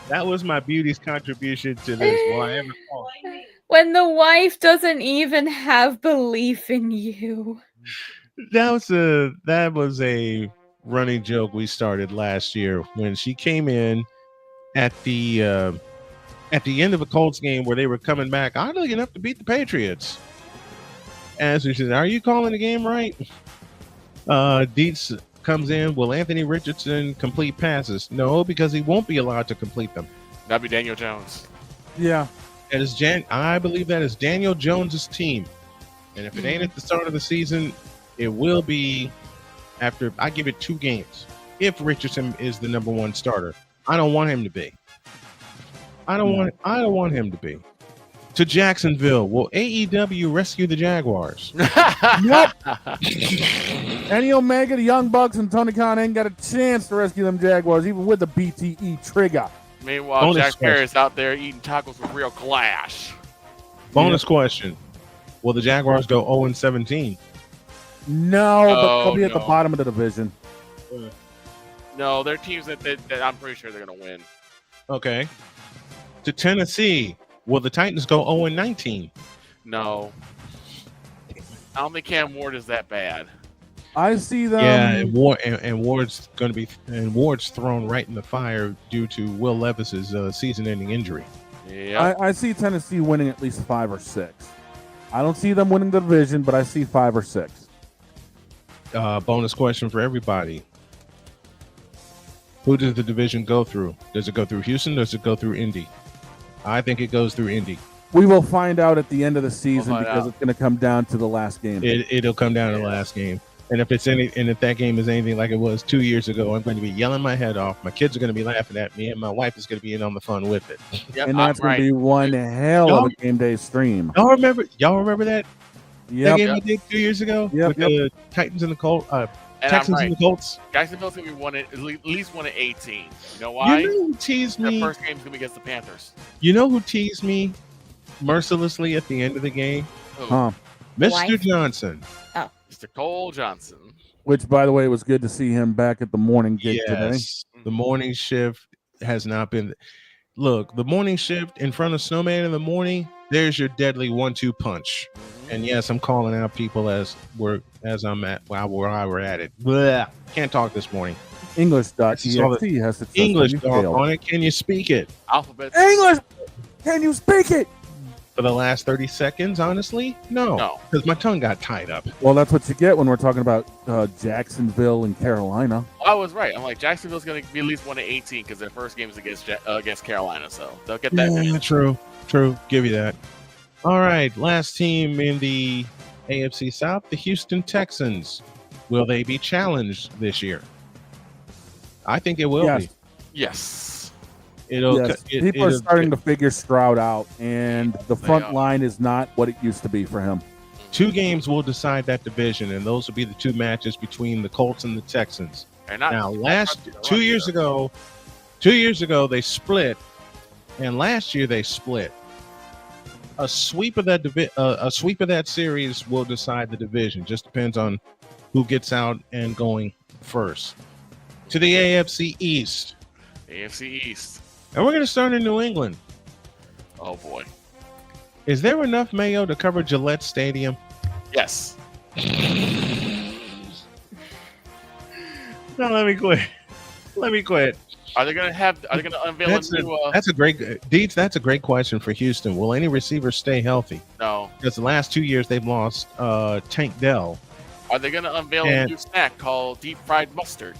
That was my beauty's contribution to this. Will I ever call it? When the wife doesn't even have belief in you. That was a running joke we started last year when she came in at the end of a Colts game where they were coming back oddly enough to beat the Patriots. And so she said, "Are you calling the game right?" Dietz comes in. Will Anthony Richardson complete passes? No, because he won't be allowed to complete them. That'd be Daniel Jones. Yeah. That is I believe that is Daniel Jones's team. And if it ain't at the start of the season, it will be after I give it 2 games. If Richardson is the number 1 starter, I don't want him to be. I don't want him to be. To Jacksonville, will AEW rescue the Jaguars? Nope. Kenny Omega, the Young Bucks, and Tony Khan ain't got a chance to rescue them Jaguars, even with the BTE trigger. Meanwhile, Bonus Jack Perry is out there eating tacos with real glass. Bonus question. Will the Jaguars go 0-17? No, but they'll be at the bottom of the division. No, they're teams that I'm pretty sure they're going to win. Okay. To Tennessee, will the Titans go 0-19? No. I don't think Cam Ward is that bad. I see them. Yeah, and Ward's thrown right in the fire due to Will Levis's season-ending injury. Yeah. I see Tennessee winning at least 5 or 6. I don't see them winning the division, but I see 5 or 6. Bonus question for everybody. Who does the division go through? Does it go through Houston? Does it go through Indy? I think it goes through Indy. We will find out at the end of the season because it's going to come down to the last game. It'll come down to the last game. And if that game is anything like it was 2 years ago, I'm going to be yelling my head off. My kids are going to be laughing at me, and my wife is going to be in on the fun with it. Yep, and that's going to be one hell of a game day stream. Y'all remember that? Yep. That game we did 2 years ago with the Titans and the Colts. Texans and the Colts. Jacksonville's going to be at least 1-18. You know why? You know who teased me? Their first game's going to be against the Panthers. You know who teased me mercilessly at the end of the game? Huh. Mr. Johnson. Oh. Mr. Cole Johnson. Which, by the way, was good to see him back at the morning gig today. The morning shift has not been. Look, the morning shift in front of Snowman in the morning, there's your deadly 1-2 punch. And yes, I'm calling out people as I'm at where we're at it. Blah. Can't talk this morning. English.exe has to English on it. Can you speak it? Alphabet. English. Can you speak it? For the last 30 seconds, honestly, no, because my tongue got tied up. Well, that's what you get when we're talking about Jacksonville and Carolina. I was right. I'm like, Jacksonville's going to be at least 1-18 because their first game is against Carolina, so they'll get that. Yeah, true. Give you that. All right, last team in the AFC South, the Houston Texans. Will they be challenged this year? I think it will be. Yes. People are starting to figure Stroud out, and the front line is not what it used to be for him. 2 games will decide that division, and those will be the 2 matches between the Colts and the Texans. Now, 2 years ago, they split, and last year they split. A sweep of that series will decide the division. Just depends on who gets out and going first. To the AFC East. AFC East. And we're going to start in New England. Oh, boy. Is there enough mayo to cover Gillette Stadium? Yes. No, let me quit. Are they going to unveil That's a great Deeds. That's a great question for Houston. Will any receivers stay healthy? No. Because the last 2 years they've lost Tank Dell. Are they going to unveil a new snack called deep fried mustard?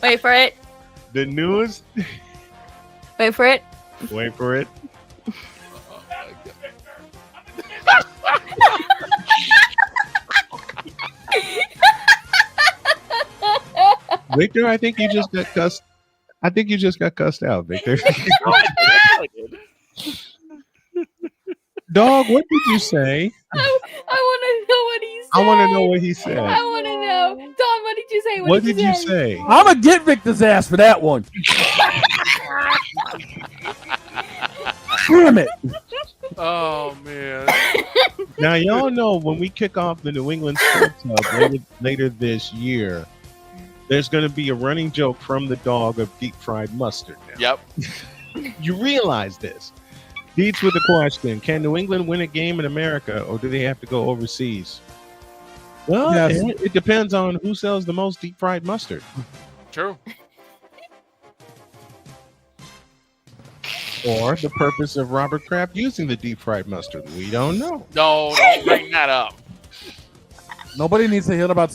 Wait for it. The newest. Wait for it. Wait for it. Victor, I think you just got cussed. I think you just got cussed out, Victor. Dog, what did you say? I want to know what he said. I want to know what he said. I want to know. Don, what did you say? What did you say? I'm gonna get Victor's ass for that one. Damn it! Oh man! Now y'all know when we kick off the New England Sports Hub later this year, there's going to be a running joke from the dog of deep fried mustard. Now. Yep. You realize this. Deeds with the question: can New England win a game in America, or do they have to go overseas? Well, Yes. it depends on who sells the most deep fried mustard. True. Or the purpose of Robert Kraft using the deep fried mustard. We don't know. No, don't bring that up. Nobody needs to hear about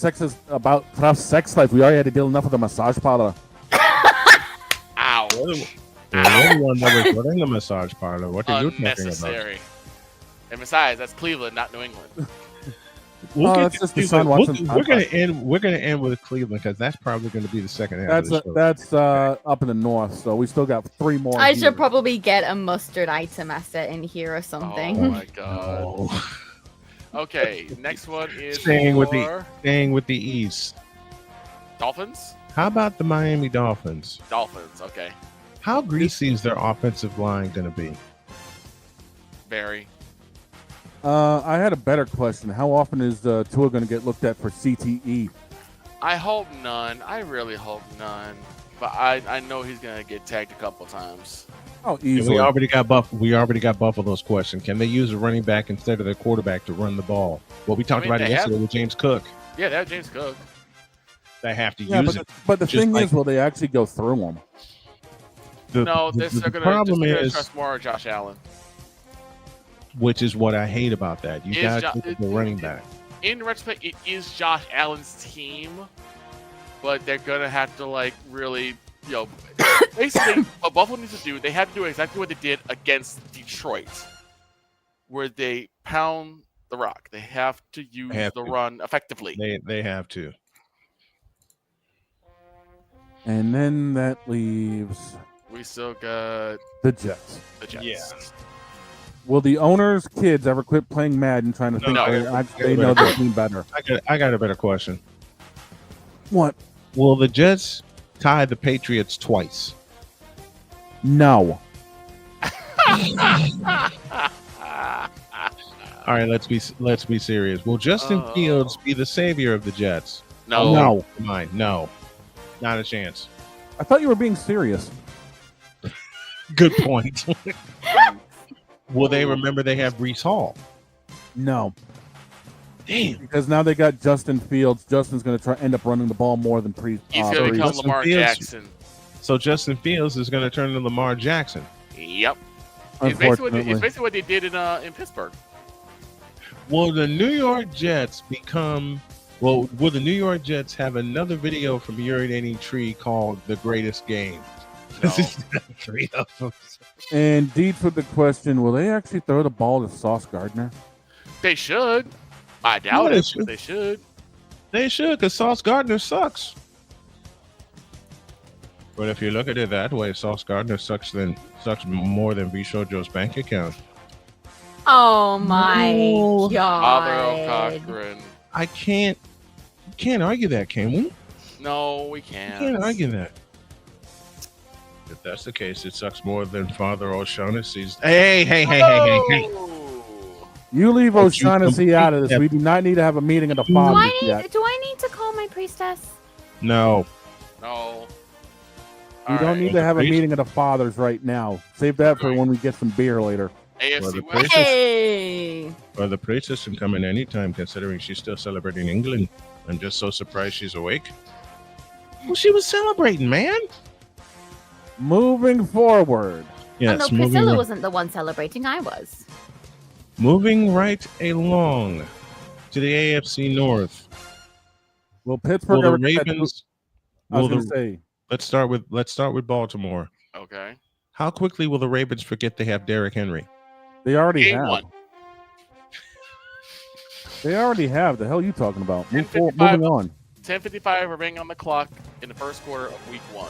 Kraft's sex life. We already had to deal enough with the massage parlor. Ow. The one that was running the massage parlor. What are you talking about? Unnecessary. And besides, that's Cleveland, not New England. That's just the sun watching. We're gonna end with Cleveland because that's probably going to be the second half. That's of the show. that's up in the north, so we still got 3 more. I here. should probably get a mustard item asset in here or something. Oh my god. Okay, next one is staying with for the East. Dolphins. How about the Miami Dolphins? Dolphins. Okay. How greasy is their offensive line going to be? Very. I had a better question. How often is Tua going to get looked at for CTE? I hope none. I really hope none. But I know he's gonna get tagged a couple times. Oh, And easily. we already got Buffalo's question. Can they use a running back instead of their quarterback to run the ball? Well, we talked about it yesterday with James Cook. Yeah, they have James Cook. They have to Yeah, use but it. but the Just thing like- is, will they actually go through them? No, they're the gonna problem is, trust more Josh Allen. which is what I hate about that. You Is got Jo- to look at the running back. In retrospect, it is Josh Allen's team, but they're gonna have to really, basically what Buffalo needs to do. They have to do exactly what they did against Detroit, where they pound the rock. They have to use the run effectively. They have to. And then that leaves We still got the Jets. the Jets. Yeah. Will the owner's kids ever quit playing Madden trying to think they know their team better? I got a better question. What? Will the Jets tie the Patriots twice? No. All right, let's be serious. Will Justin Fields be the savior of the Jets? No. No. Come on, no, not a chance. I thought you were being serious. Good point. Will they remember they have Breece Hall? No. Damn. Because now they got Justin Fields. Justin's going to end up running the ball more than He's gonna become Justin Lamar Fields- Jackson. So Justin Fields is going to turn into Lamar Jackson. Yep. It's basically what they did in Pittsburgh. Will the New York Jets become? Well, will the New York Jets have another video from Urinating Tree called "The Greatest Game"? Three of them. And Deeds with the question, will they actually throw the ball to Sauce Gardner? They should. I doubt they it, should. but they should. They should, because Sauce Gardner sucks. But if you look at it that way, Sauce Gardner sucks more than Bishojo's bank account. Oh my Father god. O'Cochran. I can't argue that, can we? No, we You can't. can't argue that. If that's the case, it sucks more than Father O'Shaughnessy's. Hey. You leave Don't you O'Shaughnessy out of this. complete We do not need to have a meeting of the Do fathers I yet. need to call my priestess? No. No. We don't need to have a Priest- meeting of the fathers right now. Save that for when we get some beer later. AFC the West. Hey. Well, the priestess can come in anytime, considering she's still celebrating England. I'm just so surprised she's awake. Well, she was celebrating, man. Moving forward. Yes, oh, no, Priscilla wasn't the one celebrating. I was. Moving right along to the AFC North. Will Pittsburgh Will the ever get that Ravens? I was Will going the to say, let's start with Baltimore. Okay. How quickly will the Ravens forget they have Derrick Henry? they already Game have. one. They already have. The hell are you talking about? Moving 10:55 on. 10:55 remaining on the clock in the first quarter of week 1.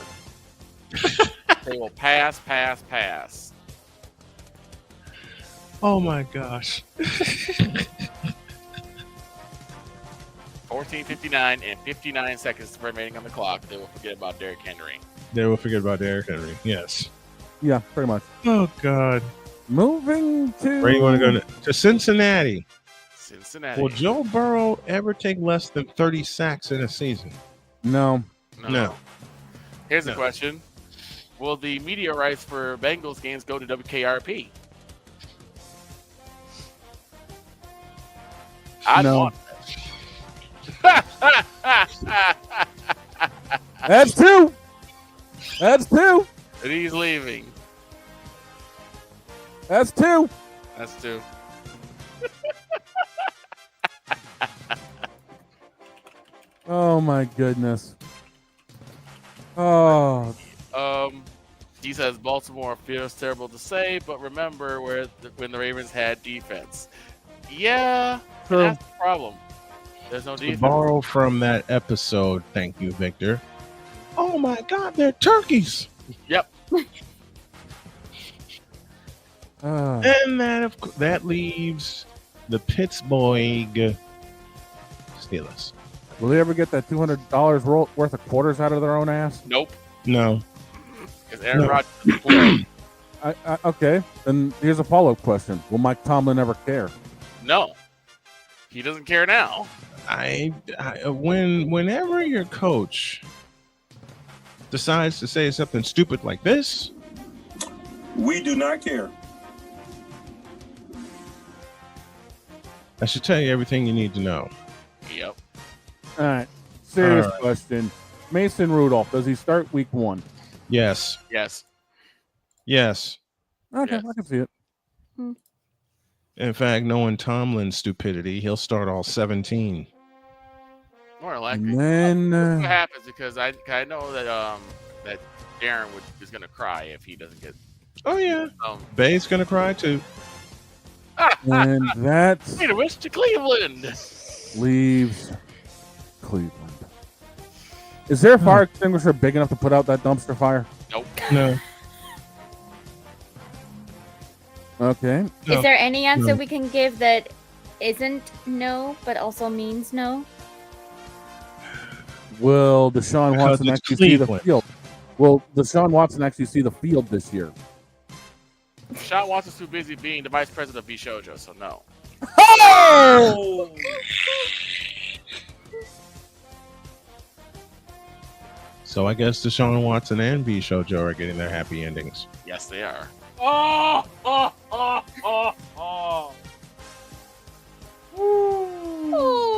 They will pass. Oh my gosh. 14:59 and 59 seconds remaining on the clock. They will forget about Derrick Henry. They will forget about Derrick Henry. Yes. Yeah, pretty much. Oh God. Moving to Where you want to go to Cincinnati? Cincinnati. Will Joe Burrow ever take less than 30 sacks in a season? No. Here's the question. Will the media rights for Bengals games go to WKRP? No. That's two. And he's leaving. That's two. Oh my goodness. Oh. He says Baltimore feels terrible to say, but remember when the Ravens had defense. Yeah, True. that's the problem. There's no To defense. borrow from that episode, thank you, Victor. Oh my God, they're turkeys. Yep. And that leaves the Pittsburgh Steelers. Will they ever get that $200 worth of quarters out of their own ass? Nope. No. Because Aaron Rodgers is playing. Okay, then here's a follow-up question. Will Mike Tomlin ever care? No. He doesn't care now. Whenever your coach decides to say something stupid like this, we do not care. I should tell you everything you need to know. Yep. All right. Serious All right. question. Mason Rudolph, does he start week 1? Yes. Yes. Okay, I can see it. In fact, knowing Tomlin's stupidity, he'll start all 17. More likely. And then What happens because I know that that Darren is going to cry if he doesn't get. Oh yeah. Bay's gonna cry too. and that Made a wish to Cleveland. leaves Cleveland. Is there a fire extinguisher big enough to put out that dumpster fire? Nope. No. Okay. Is there any answer we can give that isn't no, but also means no? Will Deshaun Because Watson it's actually see the Cleveland. field? Will Deshaun Watson actually see the field this year? Sean Watson's too busy being the vice president of Bishojo, so no. Oh! So I guess Deshaun Watson and B. Shojo are getting their happy endings. Yes, they are. Oh!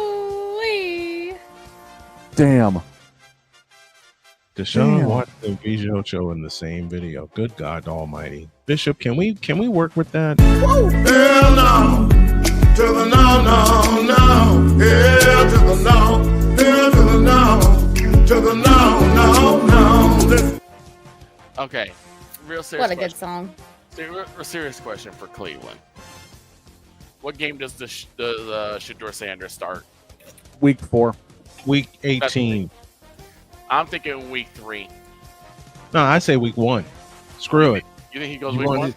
Ooh-wee. Damn. Deshaun Damn. Watson and B. Shojo in the same video. Good God Almighty, Bishop, can we work with that? Hell no. To the no, no, no. Hell to the no. Hell to the no. To the no, no, no. Okay. Real serious What a question. good song. A serious question for Cleveland. What game does the Shedeur Sanders start? Week 4. Week 18. I'm thinking week 3. No, I say week 1. Screw it. You think he goes You week want 1? it-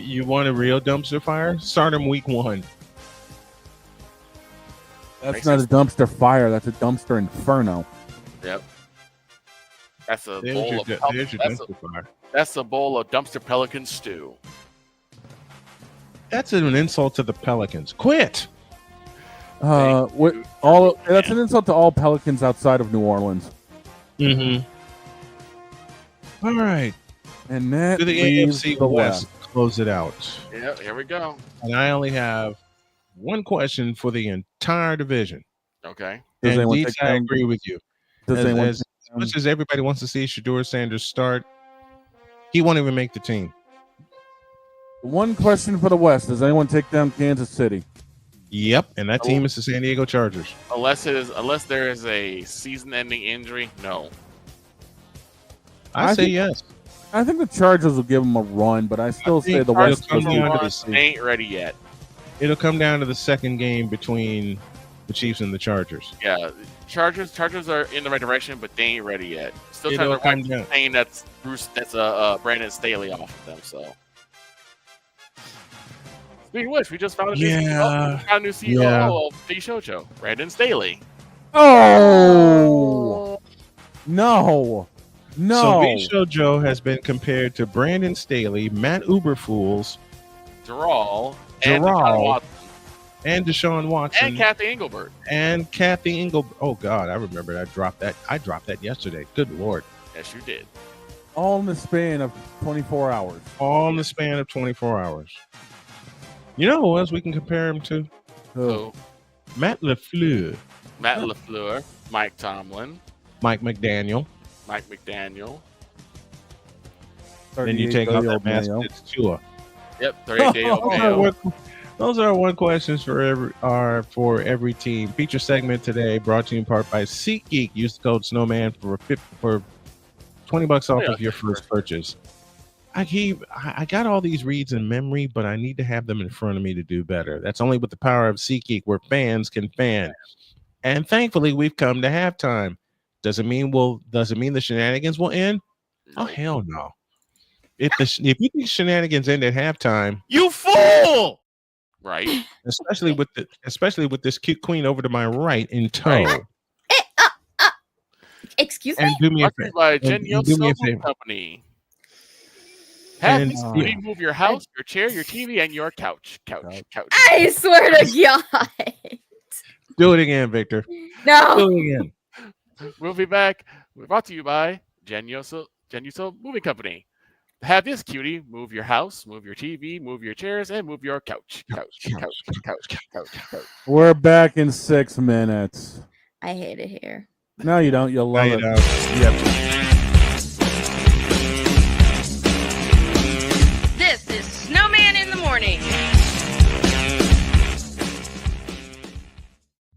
You want a real dumpster fire? Start him week 1. That's Makes not sense. a dumpster fire. That's a dumpster inferno. Yep. That's a There's bowl your of du- pelican- there's your that's, dumpster fire. that's a bowl of dumpster pelican stew. That's an insult to the Pelicans. Quit. That's an insult to all Pelicans outside of New Orleans. Mm-hmm. All right. And that To the leaves AFC the West. Close it out. Yep, here we go. And I only have one question for the entire division. Okay. Does And anyone Deets, take I down- agree with you. Does As anyone take much as everybody wants to see Shedeur Sanders start, he won't even make the team. One question for the West. Does anyone take down Kansas City? Yep, and that team is the San Diego Chargers. Unless there is a season-ending injury, no. I say yes. I think the Chargers will give them a run, but I still say the West Coast ain't ready yet. It'll come down to the second game between the Chiefs and the Chargers. Yeah, Chargers are in the right direction, but they ain't ready yet. Still trying It'll to come wipe down. the pain that's Brandon Staley off of them. So, speaking of which, we just found a new CEO of the Shoujo, Brandon Staley. Oh no. So V Shoujo has been compared to Brandon Staley, Matt Uberfools, Gerald, and Deshaun Watson, and Kathy Engelbert. Oh God, I remember I dropped that yesterday. Good Lord. Yes, you did. All in the span of 24 hours. All in the span of 24 hours. You know who else we can compare him to? Who? Matt LaFleur. Matt LaFleur, Mike Tomlin, Mike McDaniel. Then you take off that mask, it's Tua. Yep, 38-day-old Those are one questions for every team. Feature segment today brought to you in part by SeatGeek. Use the code Snowman for $20 off of your first purchase. I got all these reads in memory, but I need to have them in front of me to do better. That's only with the power of SeatGeek, where fans can fan. And thankfully, we've come to halftime. Does it mean the shenanigans will end? Oh hell no! If you think shenanigans end at halftime, you fool! Right. Especially with this cute queen over to my right in tow. Excuse And me? do me a Brought to you by Genio do me a Snowman favor. Company. Have And- this beauty move your house, your chair, your TV, and your couch. I swear to God. Do it again, Victor. No. Do it again. We'll be back. Brought to you by Genio Moving Company. Have this cutie move your house, move your TV, move your chairs, and move your couch. We're back in 6 minutes. I hate it here. No, you don't. You'll love it. This is Snowman in the Morning.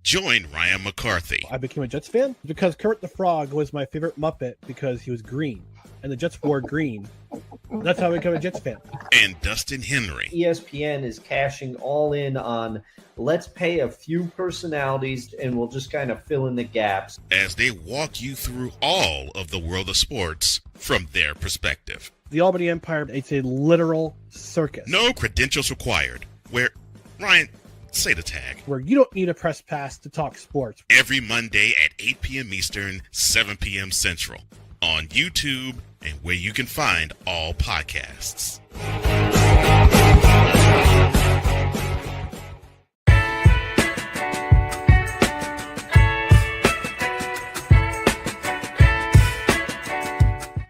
Join Ryan McCarthy. I became a Jets fan because Kurt the Frog was my favorite Muppet because he was green, and the Jets wore green. That's how I became a Jets fan. And Dustin Henry. ESPN is cashing all in on let's pay a few personalities and we'll just kind of fill in the gaps. As they walk you through all of the world of sports from their perspective. The Albany Empire, it's a literal circus. No credentials required. Where, Ryan, say the tag. Where you don't need a press pass to talk sports. Every Monday at 8 p.m. Eastern, 7 p.m. Central. On YouTube and where you can find all podcasts.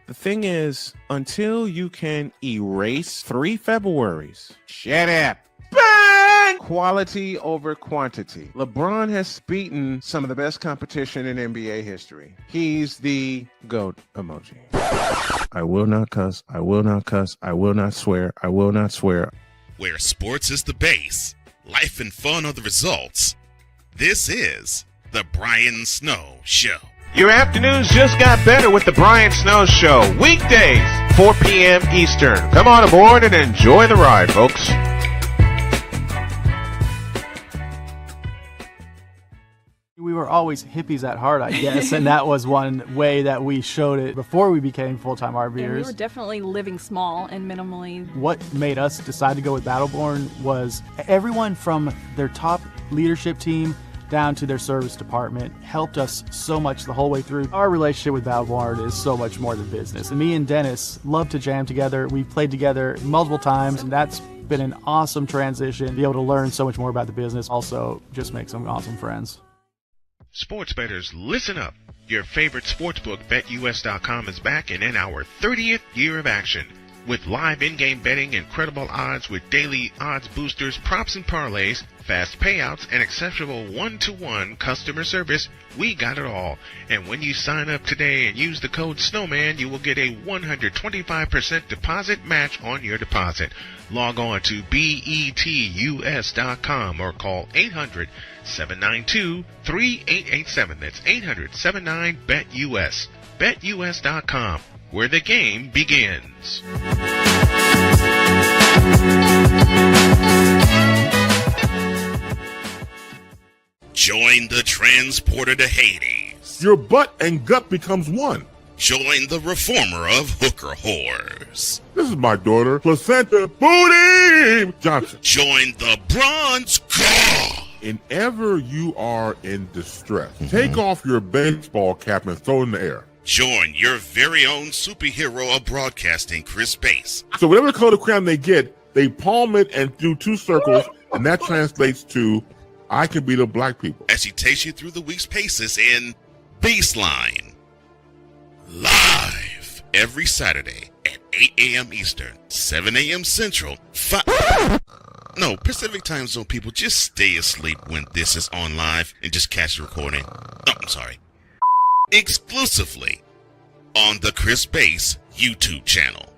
The thing is, until you can erase 3 Februaries, shut up. Bang! Quality over quantity. LeBron has beaten some of the best competition in NBA history. He's the GOAT emoji. I will not cuss. I will not cuss. I will not swear. I will not swear. Where sports is the base, life and fun are the results. This is the Brian Snow Show. Your afternoons just got better with the Brian Snow Show. Weekdays, 4 p.m. Eastern. Come on aboard and enjoy the ride, folks. We were always hippies at heart, I guess, and that was one way that we showed it before we became full-time And we RVers. were definitely living small and minimally. What made us decide to go with Battleborn was everyone from their top leadership team down to their service department helped us so much the whole way through. Our relationship with Battleborn is so much more than business. And me and Dennis love to jam together. We've played together multiple times, and that's been an awesome transition. Be able to learn so much more about the business, also just make some awesome friends. Sports bettors, listen up. Your favorite sportsbook, BetUS.com, is back and in our 30th year of action. With live in-game betting, incredible odds with daily odds boosters, props, and parlays, fast payouts, and exceptional one-to-one customer service, we got it all. And when you sign up today and use the code Snowman, you will get a 125% deposit match on your deposit. Log on to betus.com or call 800-792-3887. That's 800-79-BET-US. BetUS.com, where the game begins. Join the transporter to Hades. Your butt and gut becomes one. Join the reformer of hooker whores. This is my daughter, Placenta Booty Johnson. Join the bronze claw. Whenever you are in distress, take off your baseball cap and throw it in the air. Join your very own superhero of broadcasting, Chris Bass. So whatever color crayon they get, they palm it and do 2 circles, and that translates to I can be the black people. As he takes you through the week's paces in Baseline. Live every Saturday at 8 a.m. Eastern, 7 a.m. Central, Pacific Time Zone people, just stay asleep when this is on live and just catch the recording. Oh, I'm sorry. Exclusively on the Chris Bass YouTube channel.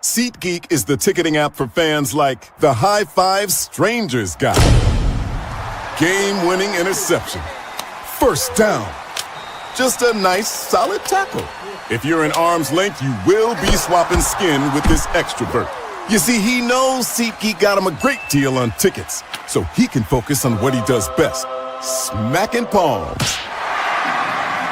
SeatGeek is the ticketing app for fans like the high five strangers got. Game-winning interception. First down. Just a nice, solid tackle. If you're in arm's length, you will be swapping skin with this extrovert. You see, he knows SeatGeek got him a great deal on tickets, so he can focus on what he does best, smacking palms.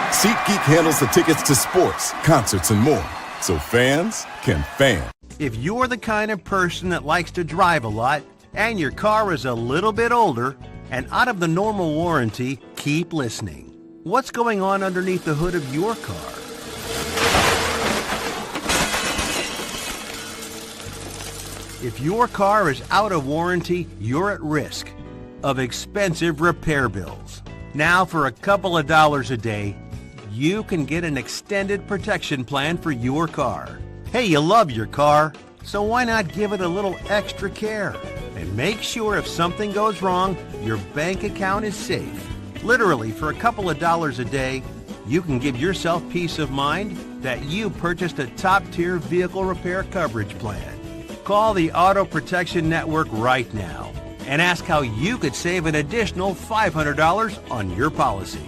SeatGeek handles the tickets to sports, concerts, and more, so fans can fan. If you're the kind of person that likes to drive a lot, and your car is a little bit older and out of the normal warranty, keep listening. What's going on underneath the hood of your car? If your car is out of warranty, you're at risk of expensive repair bills. Now, for a couple of dollars a day, you can get an extended protection plan for your car. Hey, you love your car, so why not give it a little extra care? And make sure if something goes wrong, your bank account is safe. Literally, for a couple of dollars a day, you can give yourself peace of mind that you purchased a top-tier vehicle repair coverage plan. Call the Auto Protection Network right now and ask how you could save an additional $500 on your policy.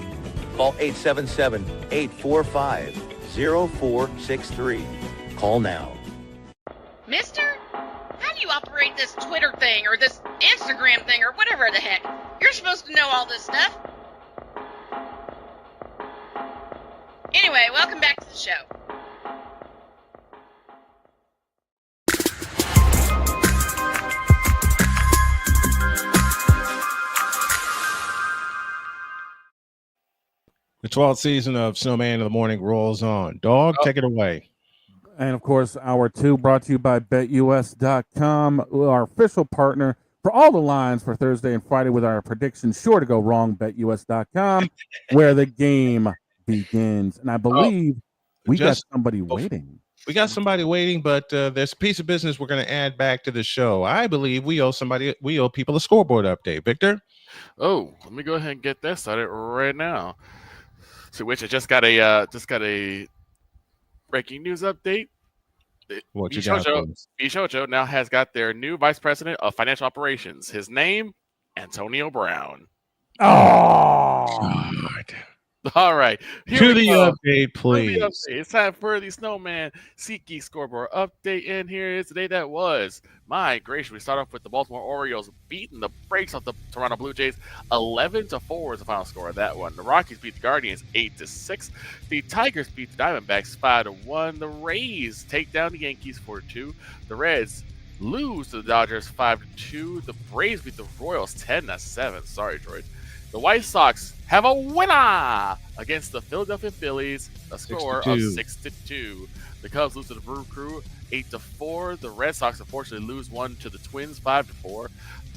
Call 877-845-0463. Call now. Mister, how do you operate this Twitter thing or this Instagram thing or whatever the heck? You're supposed to know all this stuff. Anyway, welcome back to the show. The 12th season of Snowman in the Morning rolls on. Dog, take it away. And, of course, hour 2 brought to you by BetUS.com, our official partner for all the lines for Thursday and Friday with our predictions sure to go wrong, BetUS.com, where the game begins. And I believe we got somebody waiting. We got somebody waiting, but there's a piece of business we're going to add back to the show. I believe we owe people a scoreboard update. Victor? Oh, let me go ahead and get that started right now. So, which I just got a breaking news update. What you got? Bishojo now has got their new vice president of financial operations. His name, Antonio Brown. Oh, God. All right. To the update, please. It's time for the Snowman SeatGeek scoreboard update. And here is the day that was. My gracious, we start off with the Baltimore Orioles beating the brakes off the Toronto Blue Jays. 11-4 was the final score of that one. The Rockies beat the Guardians 8-6. The Tigers beat the Diamondbacks 5-1. The Rays take down the Yankees 4-2. The Reds lose to the Dodgers 5-2. The Braves beat the Royals 10-7. Sorry, George. The White Sox have a winner against the Philadelphia Phillies, a score of 6-2. The Cubs lose to the Brew Crew 8-4. The Red Sox unfortunately lose one to the Twins 5-4.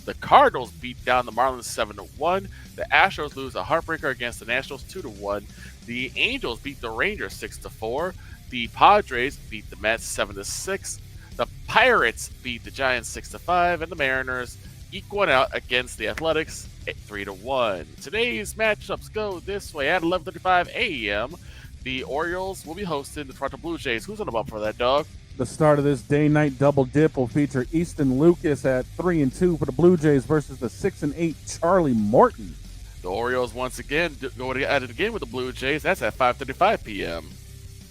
The Cardinals beat down the Marlins 7-1. The Astros lose a heartbreaker against the Nationals 2-1. The Angels beat the Rangers 6-4. The Padres beat the Mets 7-6. The Pirates beat the Giants 6-5, and the Mariners eke one out against the Athletics at 3-1. Today's matchups go this way. At 11:35 a.m., the Orioles will be hosting the Toronto Blue Jays. Who's on the bump for that, dog? The start of this day-night double dip will feature Easton Lucas at 3-2 for the Blue Jays versus the 6-8 Charlie Morton. The Orioles once again going at it again with the Blue Jays. That's at 5:35 p.m.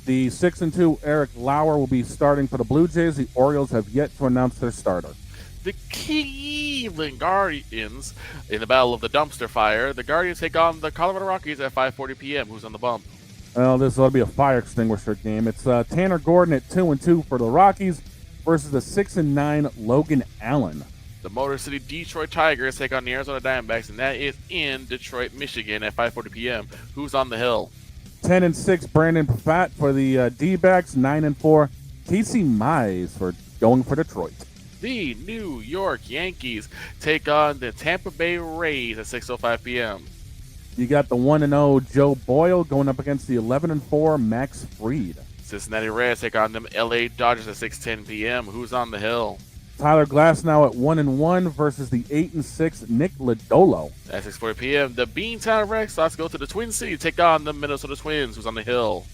The 6-2 Eric Lauer will be starting for the Blue Jays. The Orioles have yet to announce their starter. The Cleveland Guardians in the Battle of the Dumpster Fire. The Guardians take on the Colorado Rockies at 5:40 p.m. Who's on the bump? Well, this ought to be a fire extinguisher game. It's Tanner Gordon at 2-2 for the Rockies versus the 6-9 Logan Allen. The Motor City Detroit Tigers take on the Arizona Diamondbacks, and that is in Detroit, Michigan at 5:40 p.m. Who's on the hill? 10-6 Brandon Pfatt for the D-backs. 9-4 Casey Mize for going for Detroit. The New York Yankees take on the Tampa Bay Rays at 6:05 p.m. You got the 1-0 Joe Boyle going up against the 11-4 Max Fried. Cincinnati Reds take on them LA Dodgers at 6:10 p.m. Who's on the hill? Tyler Glasnow at 1-1 versus the 8-6 Nick Lodolo. At 6:40 p.m., the Beantown Red Sox go to the Twin Cities, take on the Minnesota Twins. Who's on the hill?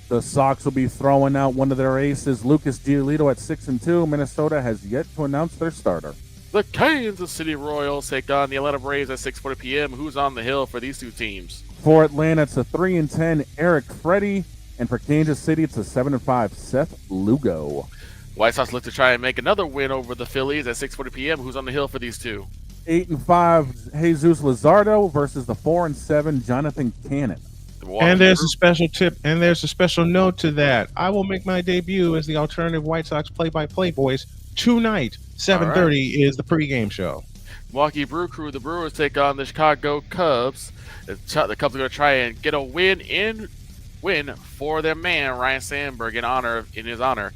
The Sox will be throwing out one of their aces, Lucas Giolito, at 6-2. Minnesota has yet to announce their starter. The Kansas City Royals take on the Atlanta Braves at 6:40 p.m. Who's on the hill for these two teams? For Atlanta, it's a 3-10 Eric Freddy, and for Kansas City, it's a 7-5 Seth Lugo. White Sox look to try and make another win over the Phillies at 6:40 p.m. Who's on the hill for these two? 8-5 Jesus Luzardo versus the 4-7 Jonathan Cannon. And there's a special tip, and there's a special note to that. I will make my debut as the alternative White Sox play-by-play voice tonight. 7:30 is the pregame show. Milwaukee Brew Crew, the Brewers take on the Chicago Cubs. The Cubs are going to try and get a win for their man Ryan Sandberg in his honor.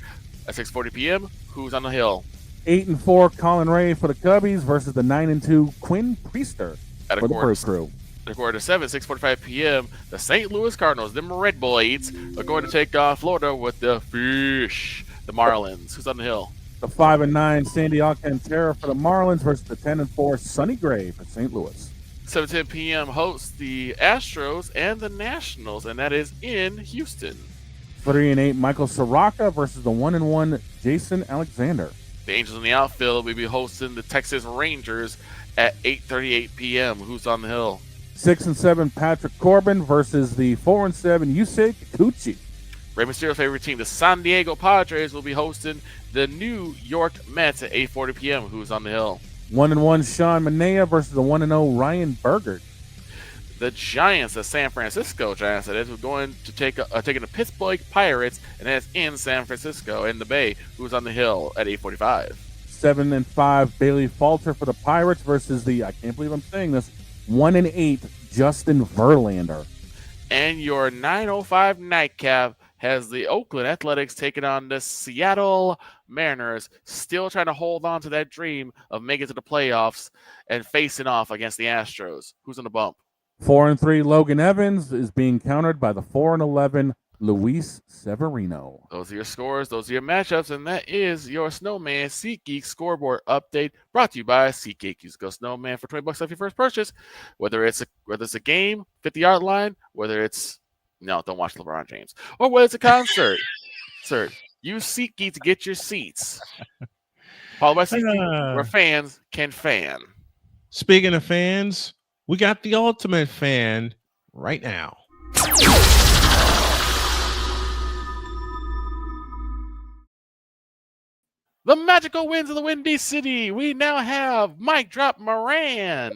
At 6:40 p.m., who's on the hill? 8-4 Colin Ray for the Cubbies versus the 9-2 Quinn Priester for the Brew Crew. At a quarter to 7, 6:45 p.m., the St. Louis Cardinals, them Red Boys, are going to take on Florida with the Fish, the Marlins. Who's on the hill? The 5-9 Sandy Alcantara for the Marlins versus the 10-4 Sonny Gray for St. Louis. 7:10 p.m. hosts the Astros and the Nationals, and that is in Houston. 3-8 Michael Soraka versus the 1-1 Jason Alexander. The Angels in the outfield will be hosting the Texas Rangers at 8:38 p.m. Who's on the hill? 6-7 Patrick Corbin versus the 4-7 Yusei Kikuchi. Rey Mysterio's favorite team, the San Diego Padres, will be hosting the New York Mets at 8:40 p.m. Who's on the hill? 1-1 Sean Manaea versus the 1-0 Ryan Bergert. The Giants, the San Francisco Giants, that is, we're going to taking the Pittsburgh Pirates, and that's in San Francisco in the Bay. Who's on the hill at 8:45? 7-5 Bailey Falter for the Pirates versus the, I can't believe I'm saying this, 1-8 Justin Verlander. And your 9:05 nightcap has the Oakland Athletics taking on the Seattle Mariners, still trying to hold on to that dream of making it to the playoffs and facing off against the Astros. Who's on the bump? 4-3 Logan Evans is being countered by the 4-11 Luis Severino. Those are your scores, those are your matchups, and that is your Snowman SeatGeek scoreboard update brought to you by SeatGeek. Use Go Snowman for $20 off your first purchase, whether it's a game, 50-yard line, whether it's no, don't watch LeBron James, or whether it's a concert. Sir, use SeatGeek to get your seats. Followed by SeatGeek, where fans can fan. Speaking of fans, we got the ultimate fan right now. The magical winds of the Windy City. We now have Mike Drop Moran.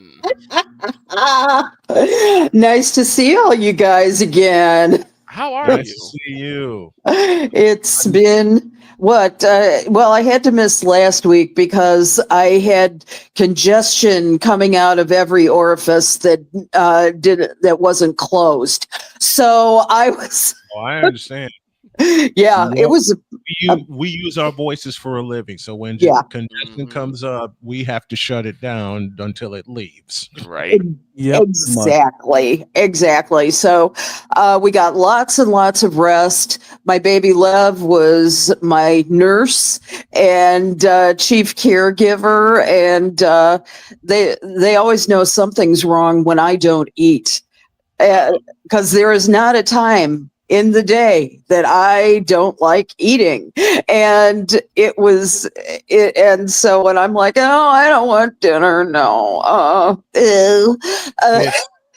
Nice to see all you guys again. How are Nice you? to see you. It's been what? Well, I had to miss last week because I had congestion coming out of every orifice that wasn't closed. So I was. Oh, I understand. Yeah, it was. We use our voices for a living. So when congestion comes up, we have to shut it down until it leaves. Right. Exactly. So we got lots and lots of rest. My baby Lev was my nurse and chief caregiver, and they always know something's wrong when I don't eat, because there is not a time in the day that I don't like eating. And and so when I'm like, oh, I don't want dinner, no.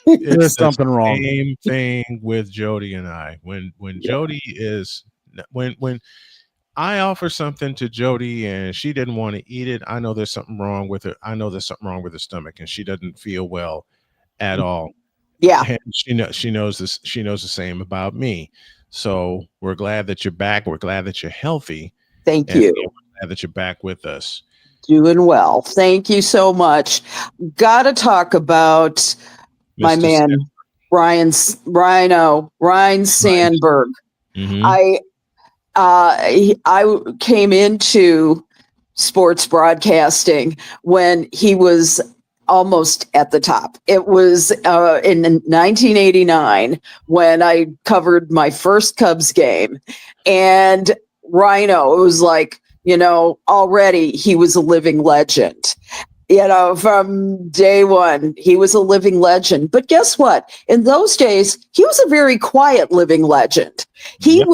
It's something wrong. Same thing with Jody and I. When Jody is when I offer something to Jody and she didn't want to eat it, I know there's something wrong with her. I know there's something wrong with her stomach, and she doesn't feel well at all. Yeah. And she knows this. She knows the same about me. So we're glad that you're back. We're glad that you're healthy. Thank you. We're glad that you're back with us. Doing well. Thank you so much. Gotta talk about my man, Ryan Sandberg. Mm-hmm. I came into sports broadcasting when he was almost at the top. It was in 1989 when I covered my first Cubs game, and Rhino, it was like, already he was a living legend. From day one, he was a living legend. But guess what? In those days, he was a very quiet living legend. He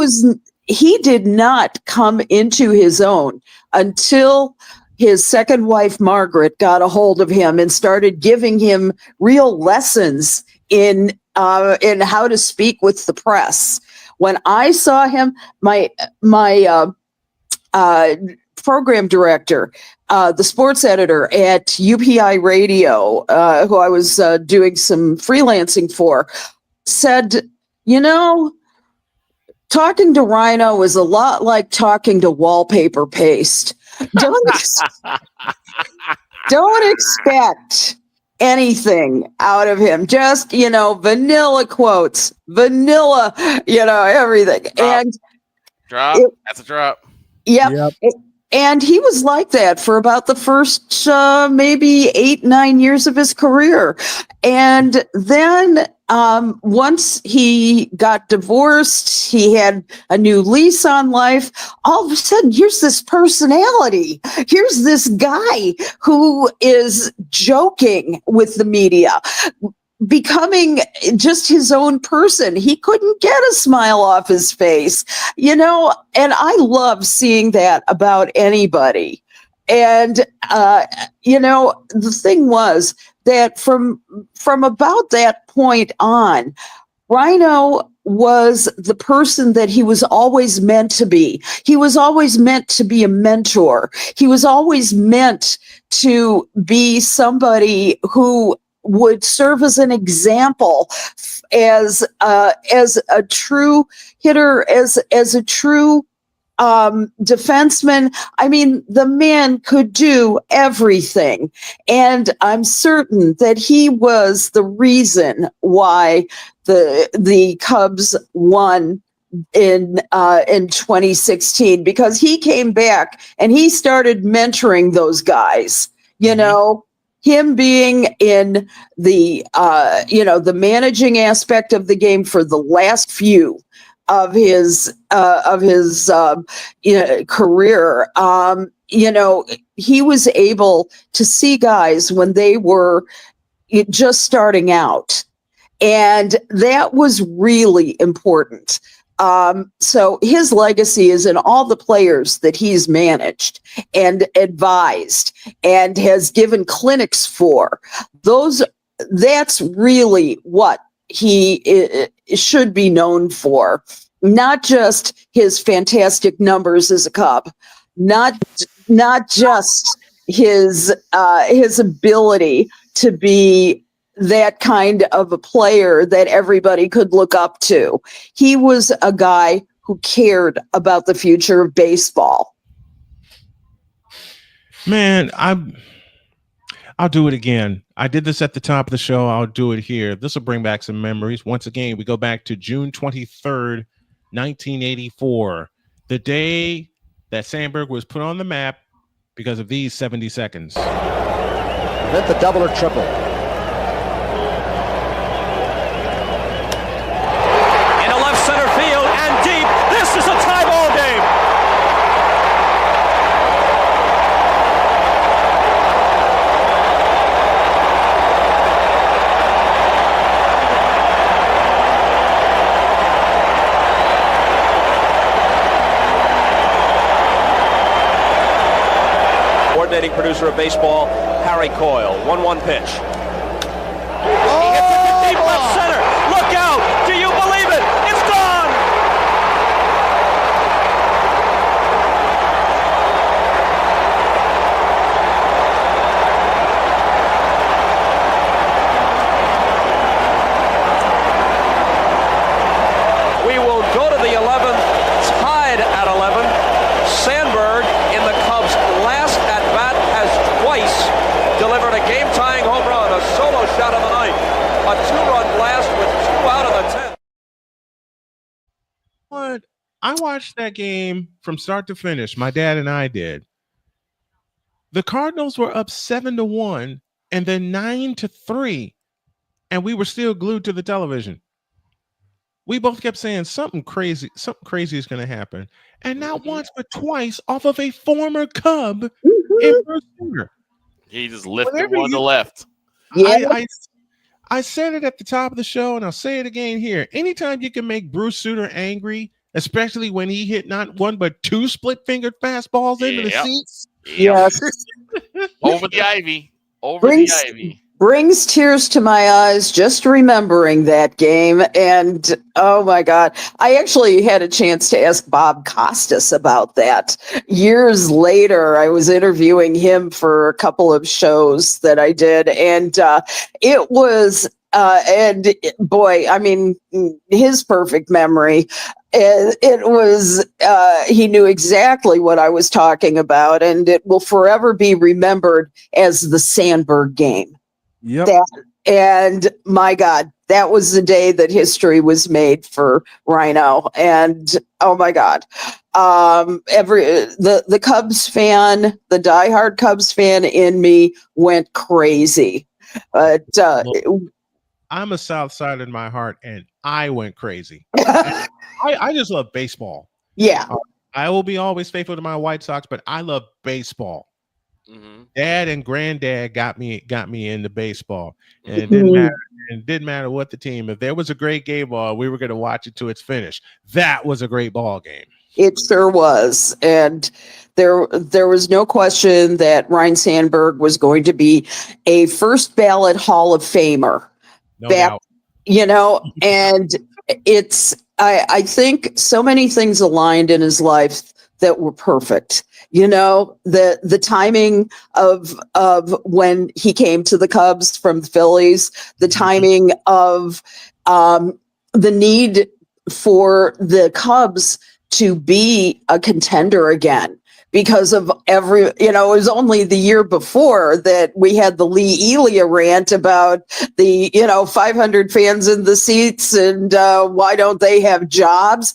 did not come into his own until his second wife, Margaret, got a hold of him and started giving him real lessons in how to speak with the press. When I saw him, my program director, the sports editor at UPI Radio, who I was doing some freelancing for, said, talking to Rhino is a lot like talking to wallpaper paste. Don't expect anything out of him. Just, vanilla quotes, vanilla, everything. That's a drop. Yep. And he was like that for about the first maybe 8-9 years of his career. And then once he got divorced, he had a new lease on life. All of a sudden, here's this personality. Here's this guy who is joking with the media, becoming just his own person. He couldn't get a smile off his face, and I love seeing that about anybody. And, the thing was that from about that point on, Rhino was the person that he was always meant to be. He was always meant to be a mentor. He was always meant to be somebody who would serve as an example, as a true hitter, as a true defenseman. I mean, the man could do everything, and I'm certain that he was the reason why the Cubs won in 2016, because he came back and he started mentoring those guys. Him being in the the managing aspect of the game for the last few of his career, he was able to see guys when they were just starting out, and that was really important. So his legacy is in all the players that he's managed and advised and has given clinics for. That's really what he should be known for. Not just his fantastic numbers as a Cub, not just his ability to be that kind of a player that everybody could look up to. He was a guy who cared about the future of baseball. Man, I'll do it again. I did this at the top of the show. I'll do it here. This will bring back some memories. Once again, we go back to June 23rd, 1984, the day that Sandberg was put on the map because of these 70 seconds. Then the double or triple. Into left center field and deep. This is a tie ball game. Coordinating producer of baseball, Harry Coyle. 1-1 pitch. He hits it to deep left center. Look out! Do you believe it? It's gone! We will go to the 11th, tied at 11. Sandberg in the Cubs' last at-bat has twice delivered a game-tying home run, a solo shot of the night, a two-run blast with 2 out of the 10. What? I watched that game from start to finish. My dad and I did. The Cardinals were up 7-1 and then 9-3, and we were still glued to the television. We both kept saying something crazy is going to happen, and not once but twice off of a former Cub in Bruce Sutter. He just lifted one to left. I said it at the top of the show, and I'll say it again here. Anytime you can make Bruce Sutter angry, especially when he hit not one but 2 split-fingered fastballs into the seats. Yes. Over the ivy. The ivy. Brings tears to my eyes just remembering that game. And oh my God, I actually had a chance to ask Bob Costas about that. Years later, I was interviewing him for a couple of shows that I did. And it was, and boy, I mean, his perfect memory. It was, he knew exactly what I was talking about, and it will forever be remembered as the Sandberg game. Yep. And my God, that was the day that history was made for Rhino. And oh my God, the Cubs fan, the diehard Cubs fan in me went crazy. But I'm a South Side in my heart, and I went crazy. I just love baseball. Yeah. I will be always faithful to my White Sox, but I love baseball. Mm-hmm. Dad and granddad got me into baseball, and it didn't matter what the team. If there was a great game ball, we were going to watch it to its finish. That was a great ball game. It sure was, and there was no question that Ryne Sandberg was going to be a first ballot Hall of Famer. No doubt. You know, and it's I think so many things aligned in his life that were perfect. You know, the timing of when he came to the Cubs from the Phillies, the timing of the need for the Cubs to be a contender again because of it was only the year before that we had the Lee Elia rant about the, 500 fans in the seats and why don't they have jobs,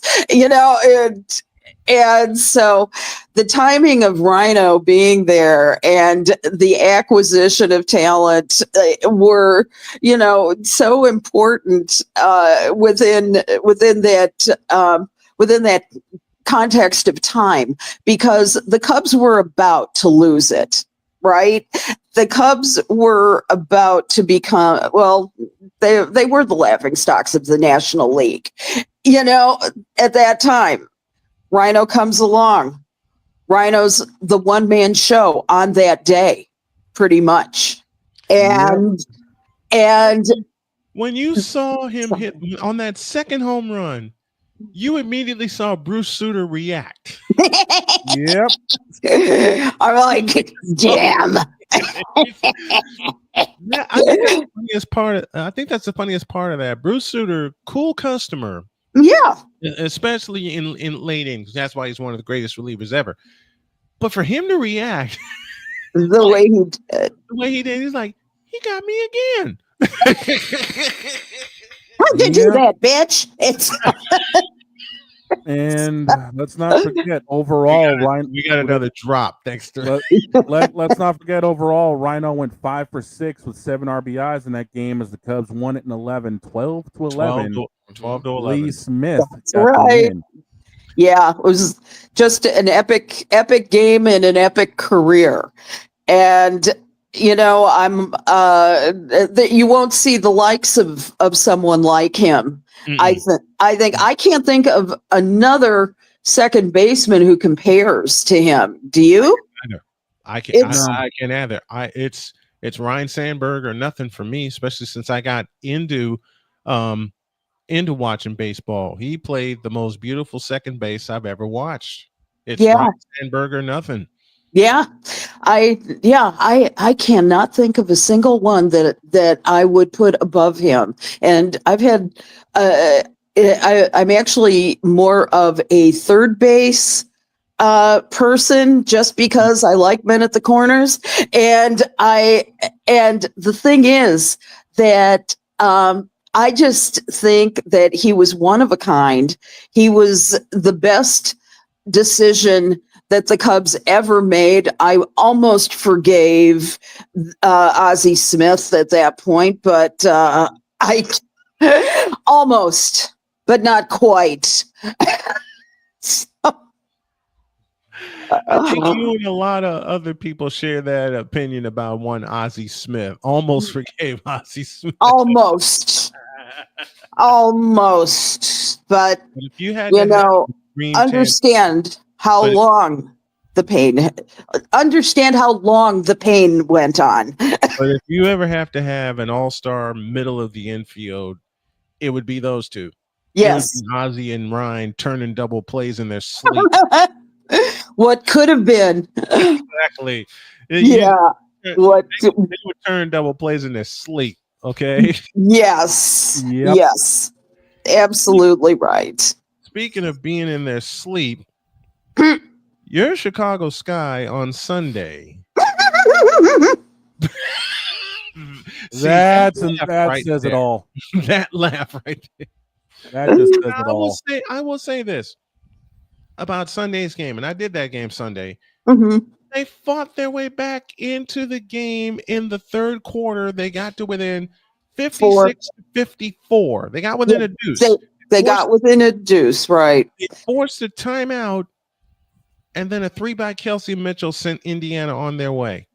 and so the timing of Rhino being there and the acquisition of talent were, so important within that context of time, because the Cubs were about to lose it, right? The Cubs were about to become, they were the laughingstocks of the National League, at that time. Rhino comes along. Rhino's the one-man show on that day, pretty much. And when you saw him hit on that second home run, you immediately saw Bruce Sutter react. Yep. I'm like, damn. Yeah, I think that's the funniest part of that. Bruce Sutter, cool customer. Yeah. Especially in late innings. That's why he's one of the greatest relievers ever. But for him to react the way he did, he's like, he got me again. How'd you do that, bitch? It's And let's not forget overall, Ryan. We got another drop. Thanks to let's not forget overall, Rhino went 5 for 6 with 7 RBIs in that game as the Cubs won it in 11, 12 to 11. 12 to 11. Lee Smith That's got the right. win. Yeah, it was just an epic game and an epic career. And I'm that you won't see the likes of someone like him. I think I can't think of another second baseman who compares to him. Do you? I can't either. It's Ryan Sandberg or nothing for me, especially since I got into watching baseball. He played the most beautiful second base I've ever watched. It's Ryan Sandberg or nothing. Yeah. I cannot think of a single one that I would put above him. And I've had I'm actually more of a third base person just because I like men at the corners. And the thing is that I just think that he was one of a kind. He was the best decision that the Cubs ever made. I almost forgave Ozzie Smith at that point, but I almost, but not quite. I think you and a lot of other people share that opinion about one Ozzie Smith. Almost forgave Ozzie Smith. Almost. But if you had understand how long the pain went on. But if you ever have to have an all-star middle of the infield, it would be those two. Yes. Ozzie and Ryan turning double plays in their sleep. What could have been. Exactly. Yeah. They would turn double plays in their sleep. Okay. Yes. Yep. Yes. Absolutely right. Speaking of being in their sleep, your Chicago Sky on Sunday. That says it all. That laugh right there. That just says it all. I will say this about Sunday's game, and I did that game Sunday. Mm-hmm. They fought their way back into the game in the third quarter. They got to within 56 to 54. They got within a deuce. They got within a deuce, right? They forced a timeout, and then a 3 by Kelsey Mitchell sent Indiana on their way.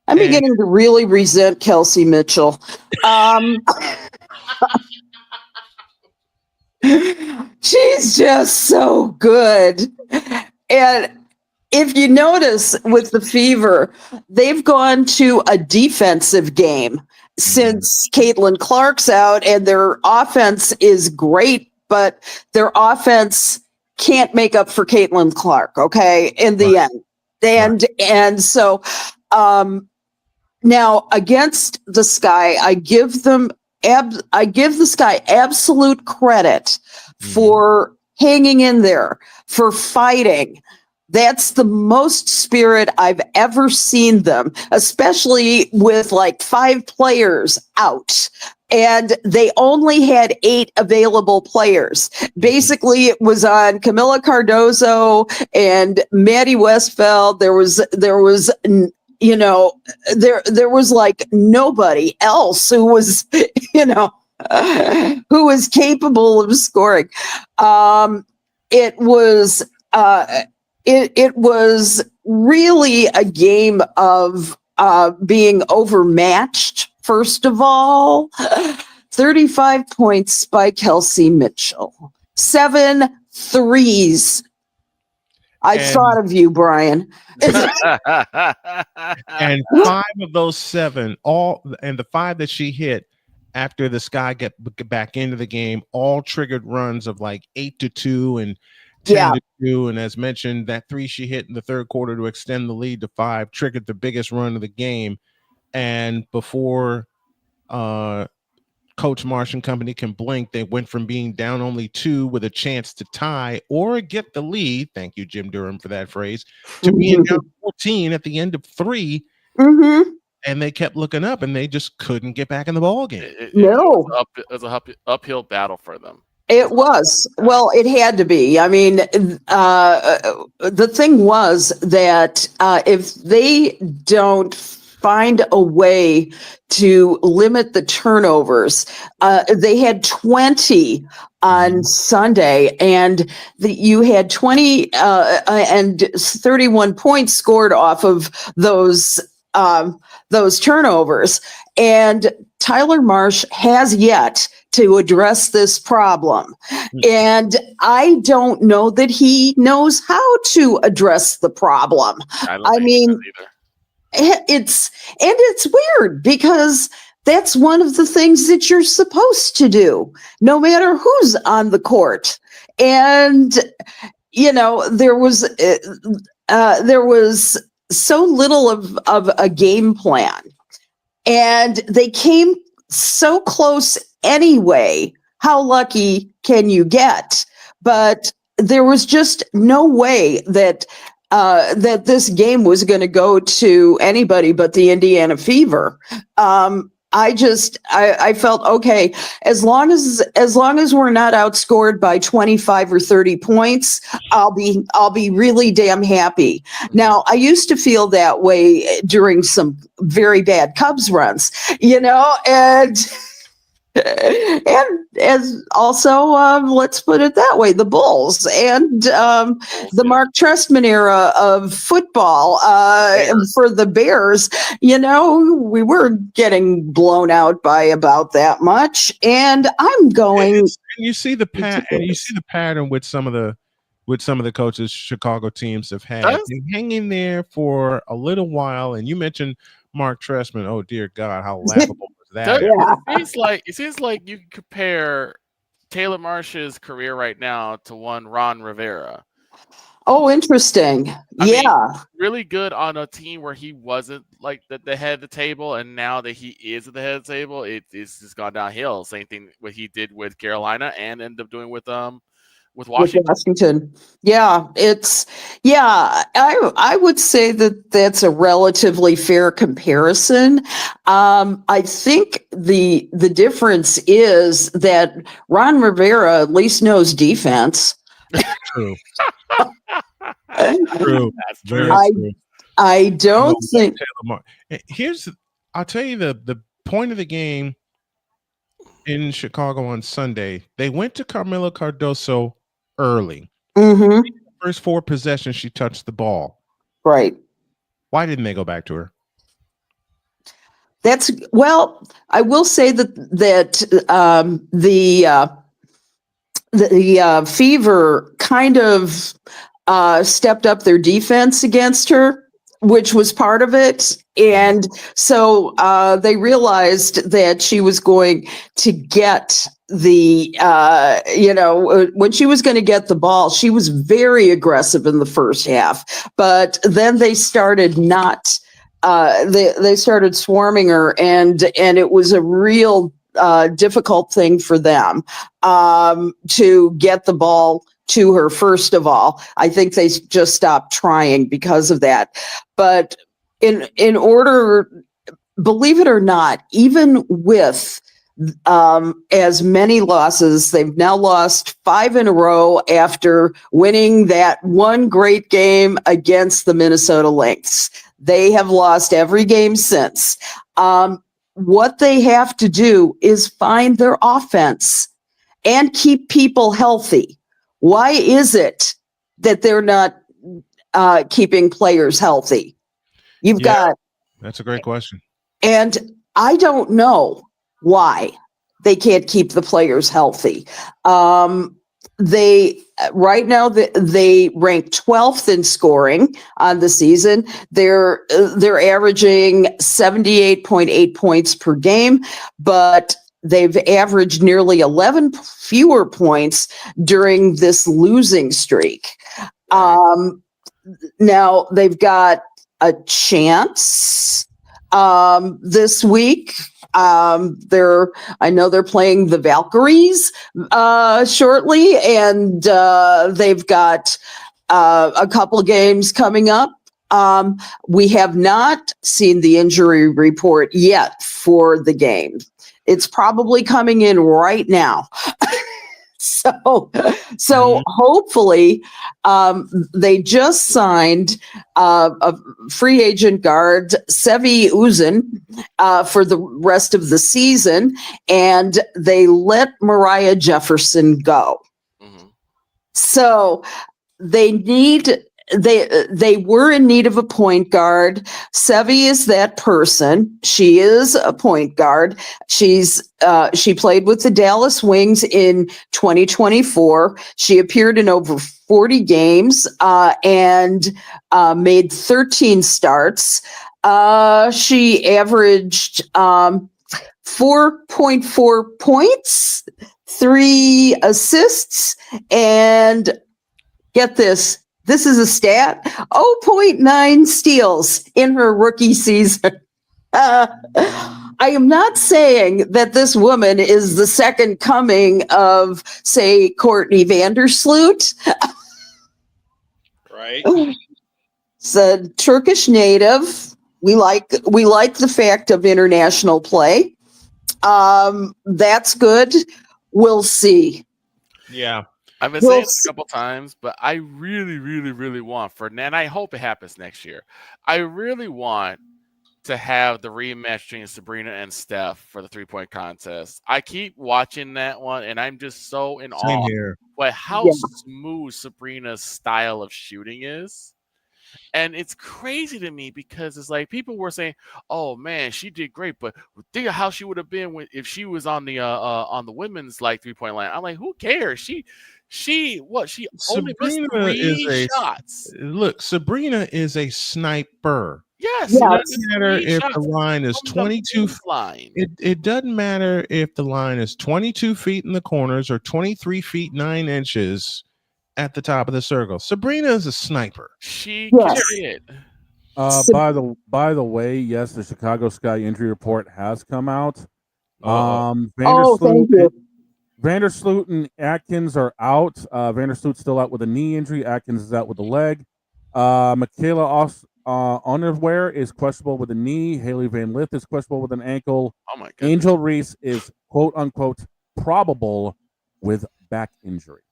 I'm beginning to really resent Kelsey Mitchell. She's just so good. And if you notice with the Fever, they've gone to a defensive game since Caitlin Clark's out, and their offense is great, but their offense can't make up for Caitlin Clark, okay, in the end. And so now against the Sky, I give the Sky absolute credit for hanging in there, for fighting. That's the most spirit I've ever seen them, especially with like 5 players out. And they only had 8 available players. Basically, it was on Camila Cardozo and Maddie Westfeld. There was like nobody else who was, who was capable of scoring. It was really a game of being overmatched. First of all, 35 points by Kelsey Mitchell, 7 threes. I thought of you, Brian. And 5 of those 7, and the 5 that she hit after the Sky get back into the game, all triggered runs of like 8-2 and 10-2. And as mentioned, that 3 she hit in the third quarter to extend the lead to 5 triggered the biggest run of the game. And before Coach Marsh and company can blink, they went from being down only 2 with a chance to tie or get the lead. Thank you, Jim Durham, for that phrase. To being down 14 at the end of 3. Mm-hmm. And they kept looking up, and they just couldn't get back in the ball game. It was an uphill battle for them. It was. Well, it had to be. I mean, the thing was that if they don't find a way to limit the turnovers, they had 20 on Sunday, and you had 20 and 31 points scored off of those turnovers. And Tyler Marsh has yet to address this problem. And I don't know that he knows how to address the problem. I mean, it's weird because that's one of the things that you're supposed to do, no matter who's on the court. And, there was so little of a game plan. And they came so close anyway. How lucky can you get? But there was just no way that this game was going to go to anybody but the Indiana Fever. I felt okay, as long as we're not outscored by 25 or 30 points, I'll be really damn happy. Now, I used to feel that way during some very bad Cubs runs, and as also, let's put it that way, the Bulls and the Mark Trestman era of football for the Bears, we were getting blown out by about that much. And I'm going. And you see the pattern with some of the coaches Chicago teams have had. They're hanging there for a little while. And you mentioned Mark Trestman. Oh dear God, how laughable. It seems like you can compare Taylor Marsh's career right now to one Ron Rivera. Oh, interesting. I mean, really good on a team where he wasn't like the head of the table, and now that he is at the head of the table, it's just gone downhill. Same thing what he did with Carolina and ended up doing with Washington. Yeah, I would say that that's a relatively fair comparison. I think the difference is that Ron Rivera at least knows defense. True. True. That's true. I don't think. I'll tell you the point of the game in Chicago on Sunday. They went to Carmelo Cardoso early. Mm-hmm. First 4 possessions, she touched the ball. Right. Why didn't they go back to her? I will say that the Fever kind of stepped up their defense against her, which was part of it. And so they realized that she was going to get when she was going to get the ball, she was very aggressive in the first half. But then they started they started swarming her, and it was a real difficult thing for them to get the ball to her. First of all, I think they just stopped trying because of that. But in order, believe it or not, even with as many losses, they've now lost 5 in a row after winning that one great game against the Minnesota Lynx. They have lost every game since. What they have to do is find their offense and keep people healthy. Why is it that they're not keeping players healthy? That's a great question. And I don't know why they can't keep the players healthy. They right now they rank 12th in scoring on the season. They're averaging 78.8 points per game, but they've averaged nearly 11 fewer points during this losing streak. Now they've got a chance this week. I know they're playing the Valkyries shortly, and they've got a couple games coming up. We have not seen the injury report yet for the game. It's probably coming in right now. So hopefully, they just signed a free agent guard, Sevi Uzun, for the rest of the season, and they let Mariah Jefferson go. So they were in need of a point guard. Sevi is that person. She is a point guard. She played with the Dallas Wings in 2024. She appeared in over 40 games and made 13 starts. She averaged 4.4 points, 3 assists, and get this. This is a stat, 0.9 steals in her rookie season. I am not saying that this woman is the second coming of, say, Courtney Vandersloot. Right. It's a Turkish native. We like the fact of international play. That's good. We'll see. Yeah. I've been saying this a couple times, but I really, really, really want and I hope it happens next year. I really want to have the rematch between Sabrina and Steph for the 3-point contest. I keep watching that one, and I'm just so in awe by how smooth Sabrina's style of shooting is. And it's crazy to me because it's like people were saying, "Oh man, she did great," but think of how she would have been if she was on the women's 3-point line. I'm like, who cares? She only missed 3 shots. Look, Sabrina is a sniper. Yes, It doesn't matter if the line is 22. It doesn't matter if the line is 22 feet in the corners or 23 feet 9 inches at the top of the circle. Sabrina is a sniper. She can hit. By the way, yes, the Chicago Sky injury report has come out. Vandersloot and Atkins are out. Vandersloot's still out with a knee injury. Atkins is out with a leg. Michaela Onnerware is questionable with a knee. Haley Van Lith is questionable with an ankle. Oh my goodness. Angel Reese is quote unquote probable with back injury.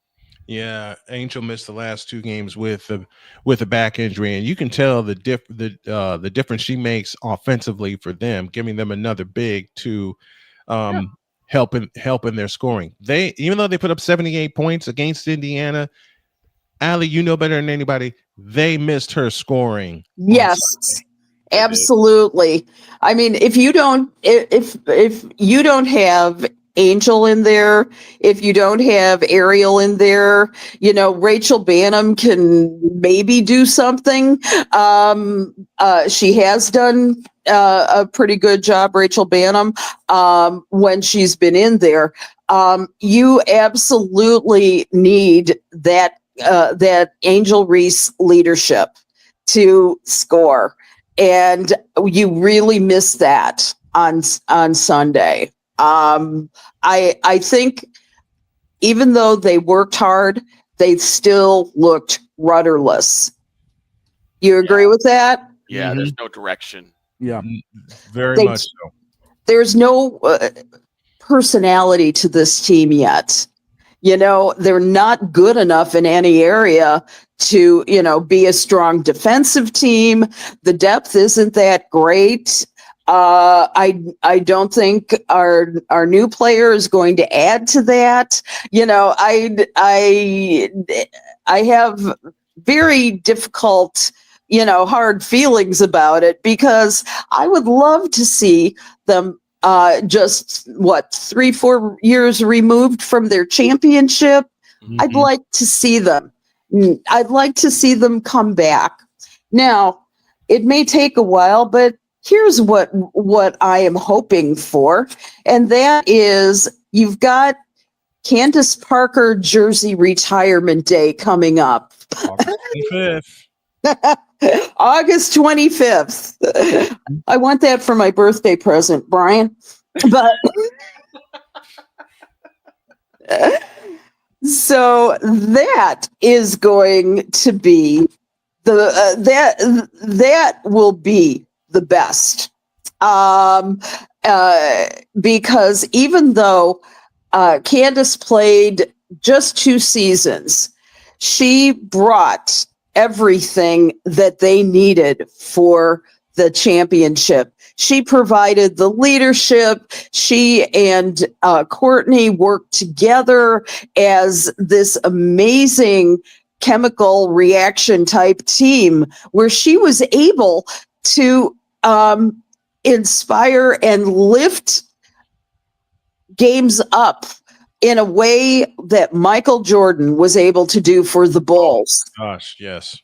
Yeah, Angel missed the last 2 games with a back injury, and you can tell the difference she makes offensively for them, giving them another big to helping their scoring. They, even though they put up 78 points against Indiana, Allie, you know better than anybody, they missed her scoring. Yes, absolutely. I mean, if you don't have Angel in there, if you don't have Ariel in there, Rachel Bannum can maybe do something. She has done a pretty good job, Rachel Bannum, when she's been in there. You absolutely need that Angel Reese leadership to score, and you really miss that on Sunday. I think even though they worked hard, they still looked rudderless. You agree with that? Yeah, there's no direction. Yeah, very much so. There's no personality to this team yet. They're not good enough in any area to, be a strong defensive team. The depth isn't that great. I don't think our new player is going to add to that. I have very difficult, hard feelings about it because I would love to see them just 3-4 years removed from their championship. I'd like to see them. I'd like to see them come back. Now, it may take a while, but here's what I am hoping for, and that is you've got Candace Parker Jersey Retirement Day coming up. August 25th. I want that for my birthday present, Brian. But so that is going to be that will be the best. Because even though Candace played just 2 seasons, she brought everything that they needed for the championship. She provided the leadership. She and Courtney worked together as this amazing chemical reaction type team where she was able to inspire and lift games up in a way that Michael Jordan was able to do for the Bulls. Gosh, yes.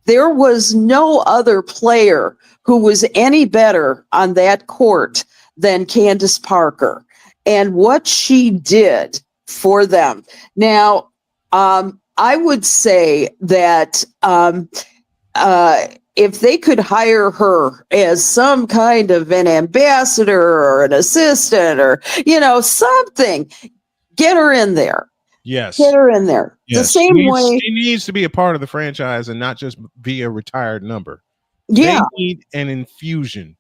There was no other player who was any better on that court than Candace Parker and what she did for them. Now, I would say that if they could hire her as some kind of an ambassador or an assistant or, something, get her in there. Yes. Get her in there. Yes. The same way. She needs to be a part of the franchise and not just be a retired number. Yeah. They need an infusion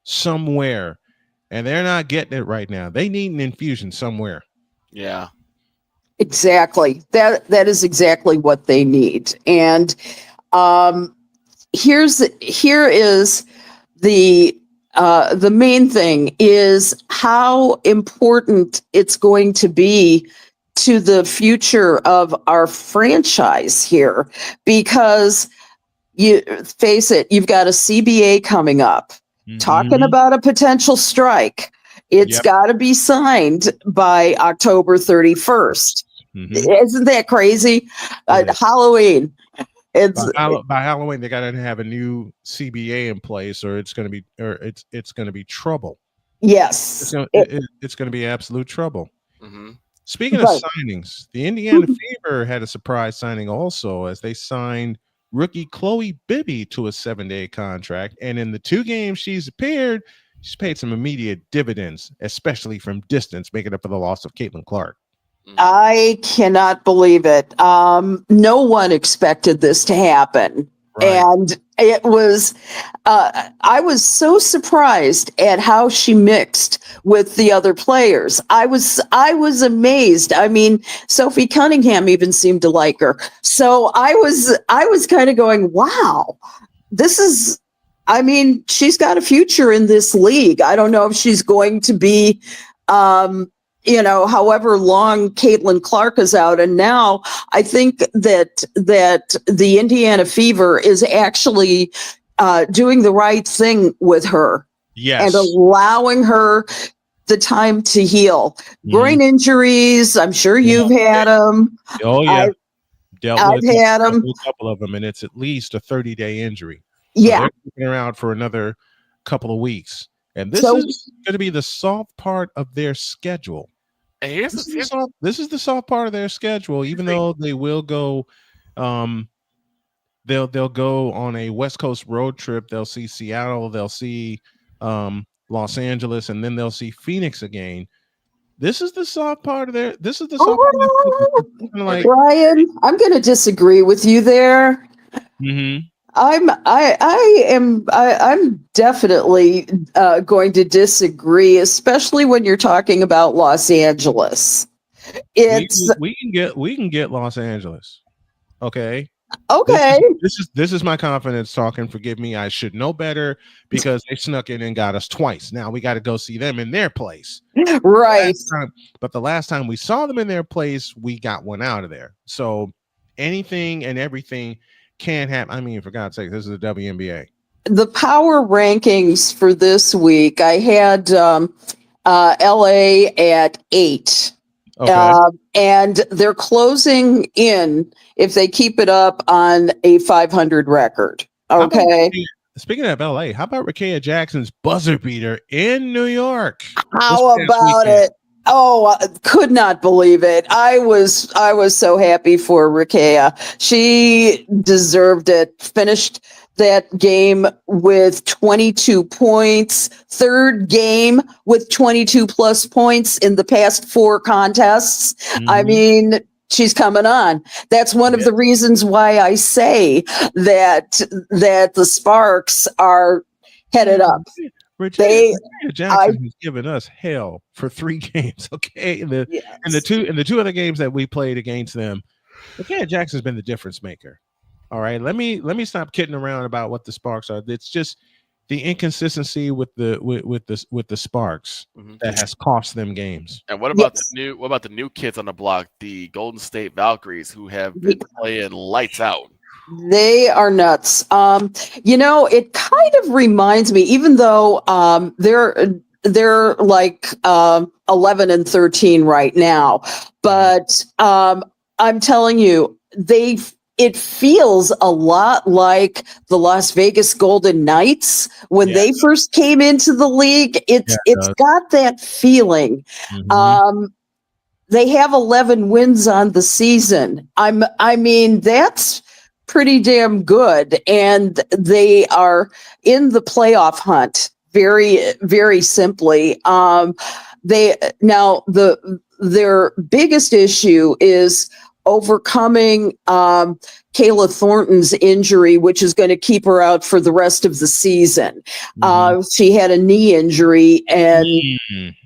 somewhere, and they're not getting it right now. They need an infusion somewhere. Yeah. Exactly. That is exactly what they need. And here is the main thing is how important it's going to be to the future of our franchise here, because you face it, you've got a CBA coming up, talking about a potential strike. It's got to be signed by October 31st. Isn't that crazy? Halloween. By Halloween, they got to have a new CBA in place, or it's going to be trouble. Yes, it's going to be absolute trouble. Speaking of signings, the Indiana Fever had a surprise signing also, as they signed rookie Chloe Bibby to a 7-day contract, and in the 2 games she's appeared, she's paid some immediate dividends, especially from distance, making up for the loss of Caitlin Clark. I cannot believe it. No one expected this to happen. Right. And it was, I was so surprised at how she mixed with the other players. I was amazed. I mean, Sophie Cunningham even seemed to like her. So I was kind of going, wow, she's got a future in this league. I don't know if she's going to be, however long Caitlin Clark is out. And now I think that the Indiana Fever is actually doing the right thing with her. Yes. And allowing her the time to heal. Groin injuries, I'm sure you've had them. Oh, yeah. I've had them. A couple of them, and it's at least a 30-day injury. Yeah. So they're keeping her out for another couple of weeks. And this is going to be the soft part of their schedule. And here's this is the soft part of their schedule, even though they will go they'll go on a West Coast road trip. They'll see Seattle, they'll see Los Angeles, and then they'll see Phoenix again. This is the soft part of their like Brian, I'm going to disagree with you there. I'm definitely going to disagree, especially when you're talking about Los Angeles. We can get Los Angeles. Okay. Okay. This is my confidence talking. Forgive me. I should know better because they snuck in and got us twice. Now we got to go see them in their place. Right. But the last time we saw them in their place, we got one out of there. So anything and everything can happen. I mean, for God's sake, this is the WNBA. The power rankings for this week, I had LA at 8. Okay. And they're closing in, if they keep it up, on a 500 record. Okay. Speaking of LA, how about Rakea Jackson's buzzer beater in New York? How about it? Oh, I could not believe it. I was so happy for Rakea. She deserved it. Finished that game with 22 points. Third game with 22 plus points in the past 4 contests. I mean, she's coming on. That's one of the reasons why I say that the Sparks are headed up. Virginia Jackson has given us hell for 3 games. Okay, and the two other games that we played against them, Virginia Jackson's been the difference maker. All right, let me stop kidding around about what the Sparks are. It's just the inconsistency with the Sparks that has cost them games. And what about the new kids on the block, the Golden State Valkyries, who have been playing lights out? They are nuts. It kind of reminds me, even though they're like 11 and 13 right now, but I'm telling you, it feels a lot like the Las Vegas Golden Knights when they first came into the league. It's got that feeling. They have 11 wins on the season. I mean, that's pretty damn good, and they are in the playoff hunt. Very, very simply. Their biggest issue is overcoming Kayla Thornton's injury, which is going to keep her out for the rest of the season. She had a knee injury and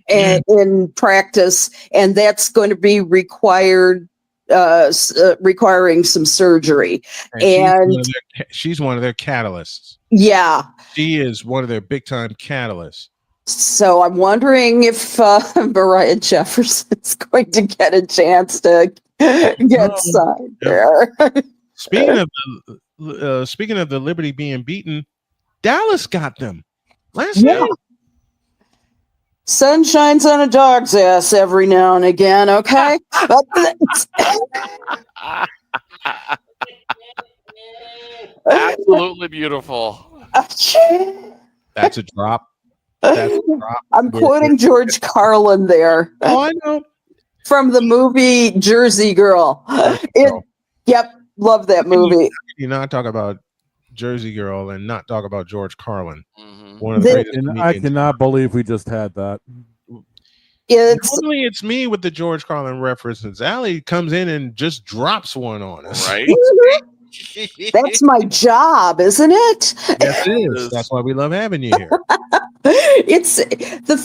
in practice, and that's going to be requiring some surgery. And she's one of their catalysts. Yeah. She is one of their big time catalysts. So I'm wondering if Mariah Jefferson's going to get a chance to get signed there. Speaking of the Liberty being beaten, Dallas got them last night. Sun shines on a dog's ass every now and again, okay? Absolutely beautiful. That's a drop. I'm quoting George Carlin there. Oh, I know. From the movie Jersey Girl. Yep, love that movie. You not talk about Jersey Girl and not talk about George Carlin. One of the greatest I cannot believe we just had that. Normally it's me with the George Carlin references. Allie comes in and just drops one on us. Right? That's my job, isn't it? Yes, it is. That's why we love having you here. It's the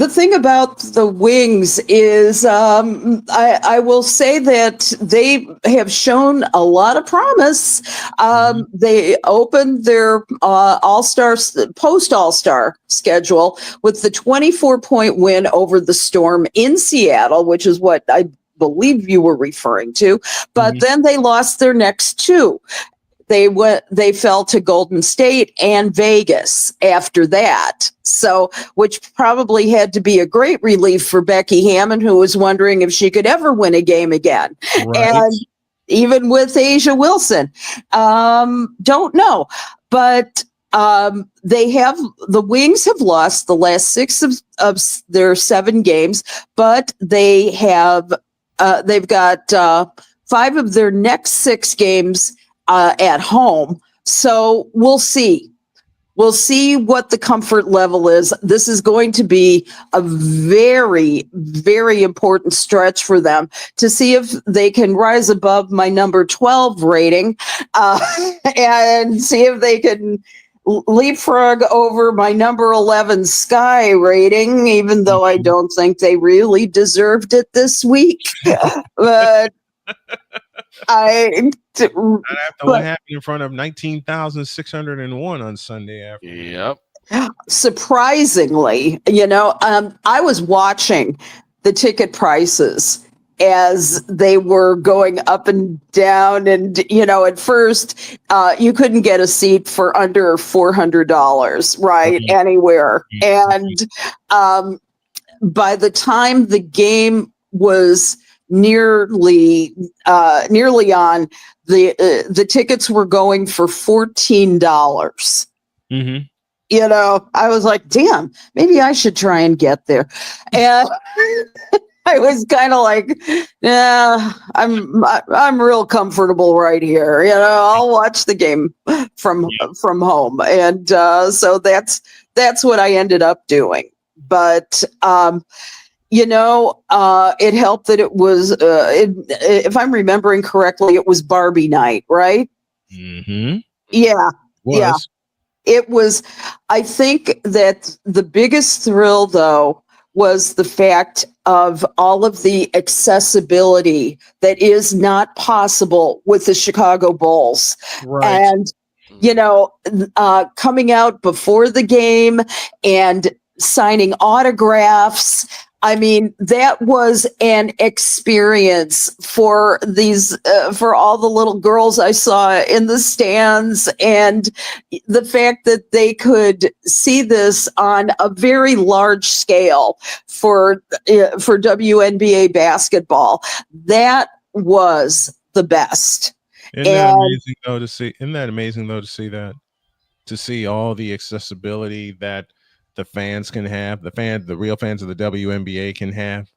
thing about the Wings is I will say that they have shown a lot of promise. They opened their post All-Star schedule with the 24-point win over the Storm in Seattle, which is what I believe you were referring to, but then they lost their next 2. They fell to Golden State and Vegas after that. So, which probably had to be a great relief for Becky Hammond, who was wondering if she could ever win a game again. Right. And even with Asia Wilson, don't know, but the Wings have lost the last 6 of their 7 games, but they've got 5 of their next 6 games at home. So we'll see. We'll see what the comfort level is. This is going to be a very, very important stretch for them to see if they can rise above my number 12 rating and see if they can leapfrog over my number 11 Sky rating, even though I don't think they really deserved it this week. But what happened in front of 19,601 on Sunday afternoon. Yep. Surprisingly, I was watching the ticket prices as they were going up and down, and at first you couldn't get a seat for under $400, right? Anywhere. And by the time the game was nearly on, the tickets were going for $14. I was like, damn, maybe I should try and get there. And I was kind of like, yeah, I'm real comfortable right here. I'll watch the game from home. And so that's what I ended up doing. But it helped that it was, if I'm remembering correctly, it was Barbie night, right? Mm-hmm. Yeah. Yeah. It was, I think that the biggest thrill, though, was the fact of all of the accessibility that is not possible with the Chicago Bulls. Right. And, coming out before the game and signing autographs. I mean, that was an experience for for all the little girls I saw in the stands, and the fact that they could see this on a very large scale for WNBA basketball. That was the best. Isn't that amazing though to see? Isn't that amazing though to see that? To see all the accessibility that the fans can have, the real fans of the WNBA can have.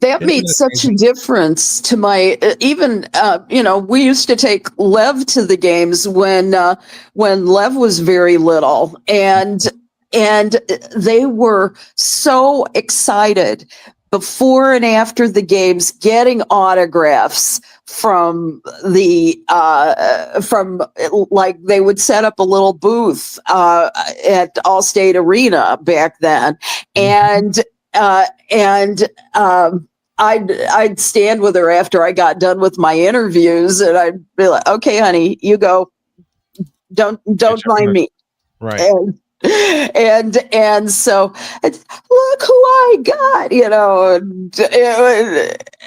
That made such a difference to my even we used to take Lev to the games when Lev was very little, and they were so excited before and after the games getting autographs from like they would set up a little booth at Allstate Arena back then, and I'd stand with her after I got done with my interviews, and I'd be like, "Okay, honey, you go. Don't mind me." Right. And so look who I got,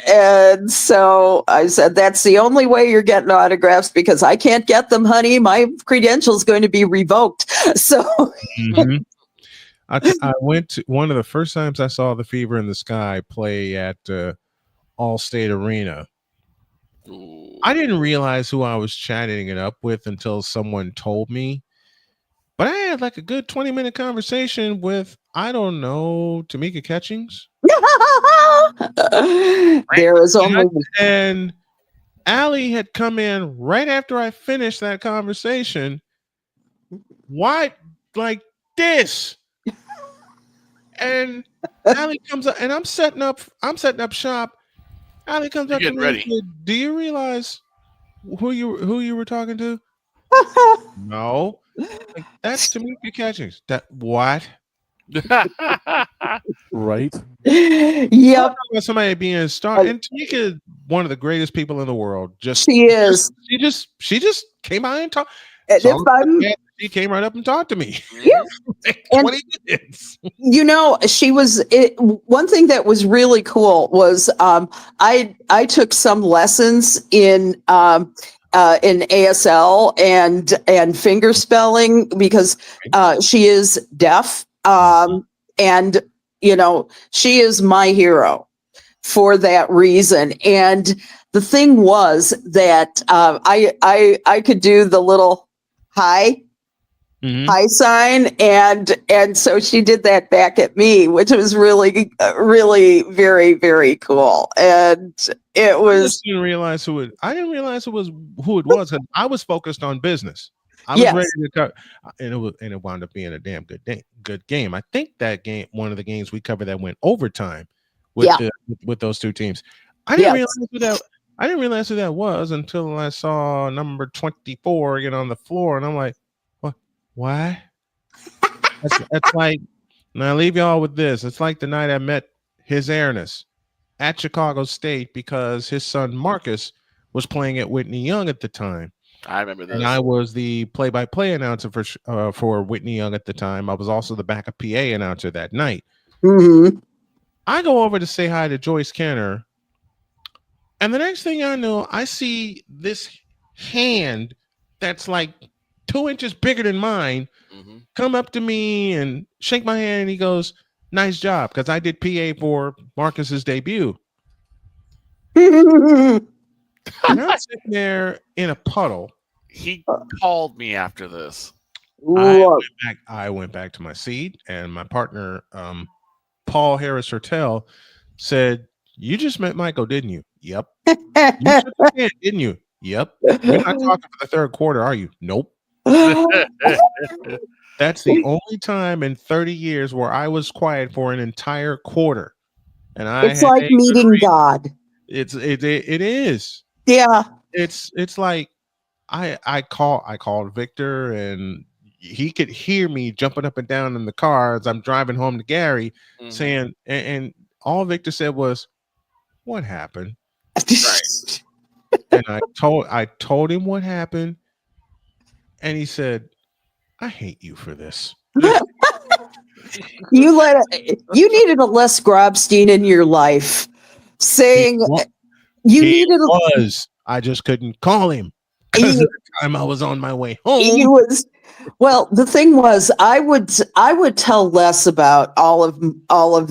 and so I said, "That's the only way you're getting autographs, because I can't get them, honey. My credential's going to be revoked." So. Mm-hmm. I went to one of the first times I saw the Fever in the Sky play at Allstate Arena. I didn't realize who I was chatting it up with until someone told me. But I had like a good 20-minute conversation with, I don't know, Tamika Catchings. There is only and Allie had come in right after I finished that conversation. Why like this? And Allie comes up, and I'm setting up shop. Allie comes up to me and said, "Do you realize who you were talking to?" No. Like, that's Tamika Catchings. That what? Right. Yep. Somebody being a star, and Tamika is one of the greatest people in the world. She is. She just came out and talked. She came right up and talked to me. Yeah. Like 20 minutes. She was. One thing that was really cool was I took some lessons in ASL and finger spelling, because she is deaf, and she is my hero for that reason. And the thing was that I could do the little hi sign, and so she did that back at me, which was really very, very cool. And it was. I didn't realize who it was. Because I was focused on business. I was ready to cut, and it wound up being a damn good game. I think that game, one of the games we covered that went overtime with those two teams. I didn't realize who that was until I saw number 24 get on the floor, and I'm like, what? That's like, and I leave y'all with this. It's like the night I met His Airness at Chicago State, because his son Marcus was playing at Whitney Young at the time. I remember this. And I was the play-by-play announcer for Whitney Young at the time. I was also the backup PA announcer that night. Mm-hmm. I go over to say hi to Joyce Kenner, and the next thing I know, I see this hand that's like 2 inches bigger than mine come up to me and shake my hand, and he goes, "Nice job," because I did PA for Marcus's debut. And I'm sitting there in a puddle. He called me after this. I went back to my seat, and my partner, Paul Harris Hertel, said, "You just met Michael, didn't you?" "Yep." "You shook his hand, didn't you?" "Yep." "You're not talking for the third quarter, are you?" "Nope." That's the only time in 30 years where I was quiet for an entire quarter. And it's like meeting God. It is. Yeah. It's like I called Victor, and he could hear me jumping up and down in the car as I'm driving home to Gary, saying, and all Victor said was, "What happened?" Right. And I told him what happened, and he said, "I hate you for this." You needed a Les Grobstein in your life, saying I just couldn't call him because of the time I was on my way home. He was. Well, the thing was, I would tell Les about all of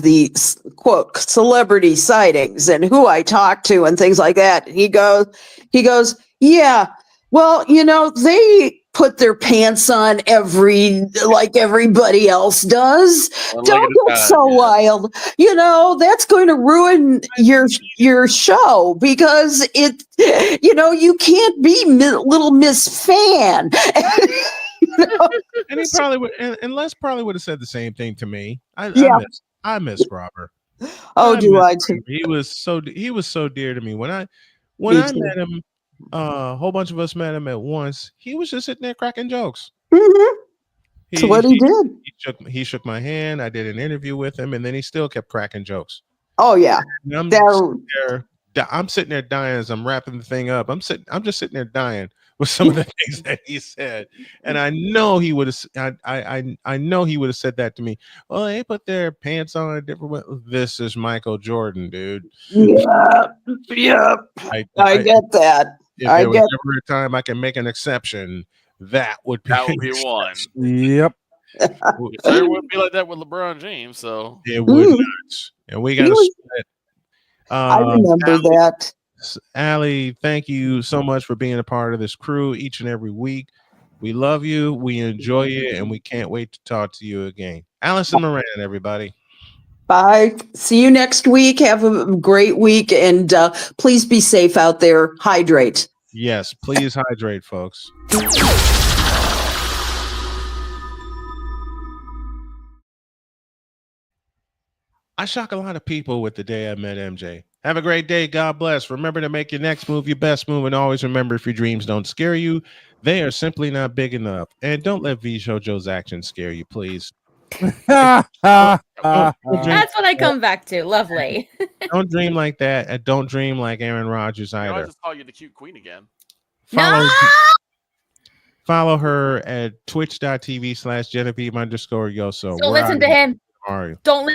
the quote celebrity sightings and who I talked to and things like that. And he goes, yeah. Well, they put their pants on like everybody else does. Don't get so wild. That's going to ruin your show because you can't be little Miss Fan. And he probably would, and Les probably would have said the same thing to me. I miss Robert. Oh, do I too? He was so dear to me when I met him. A whole bunch of us met him at once. He was just sitting there cracking jokes. Mm-hmm. That's what he did. He shook my hand. I did an interview with him, and then he still kept cracking jokes. Oh yeah, I'm sitting there dying as I'm wrapping the thing up. I'm just sitting there dying with some of the things that he said, and I know he would have. I know he would have said that to me. Well, they put their pants on a different way. This is Michael Jordan, dude. Yeah. I get that. If there was ever a time I can make an exception, that would be one. Yep. It wouldn't be like that with LeBron James, so it would not. And we got to split. I remember that. Allie, thank you so much for being a part of this crew each and every week. We love you, we enjoy you, and we can't wait to talk to you again. Allison Moran, everybody. Bye. See you next week. Have a great week, and please be safe out there. Hydrate. Yes, please hydrate, folks. I shock a lot of people with the day I met MJ. Have a great day. God bless. Remember to make your next move your best move, and always remember, if your dreams don't scare you, they are simply not big enough. And don't let V Jojo's actions scare you, please. That's what I come back to. Lovely. Don't dream like that, and don't dream like Aaron Rodgers either. I'll just call you the cute queen again. Follow her at twitch.tv/Genevieve_Yoso. So listen to him. Are you? Don't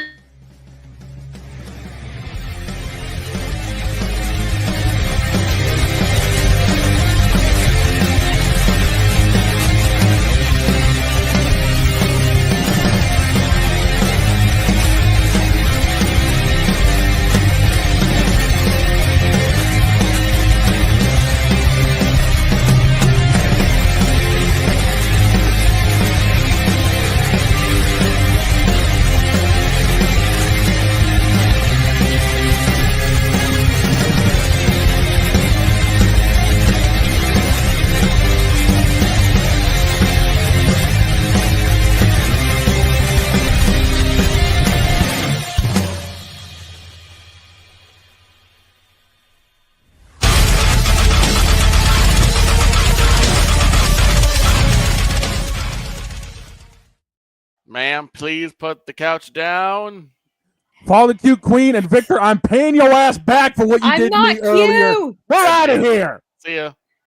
Ma'am, please put the couch down. Follow the cute queen, and Victor, I'm paying your ass back for what you did to me earlier. We're out of here. See ya.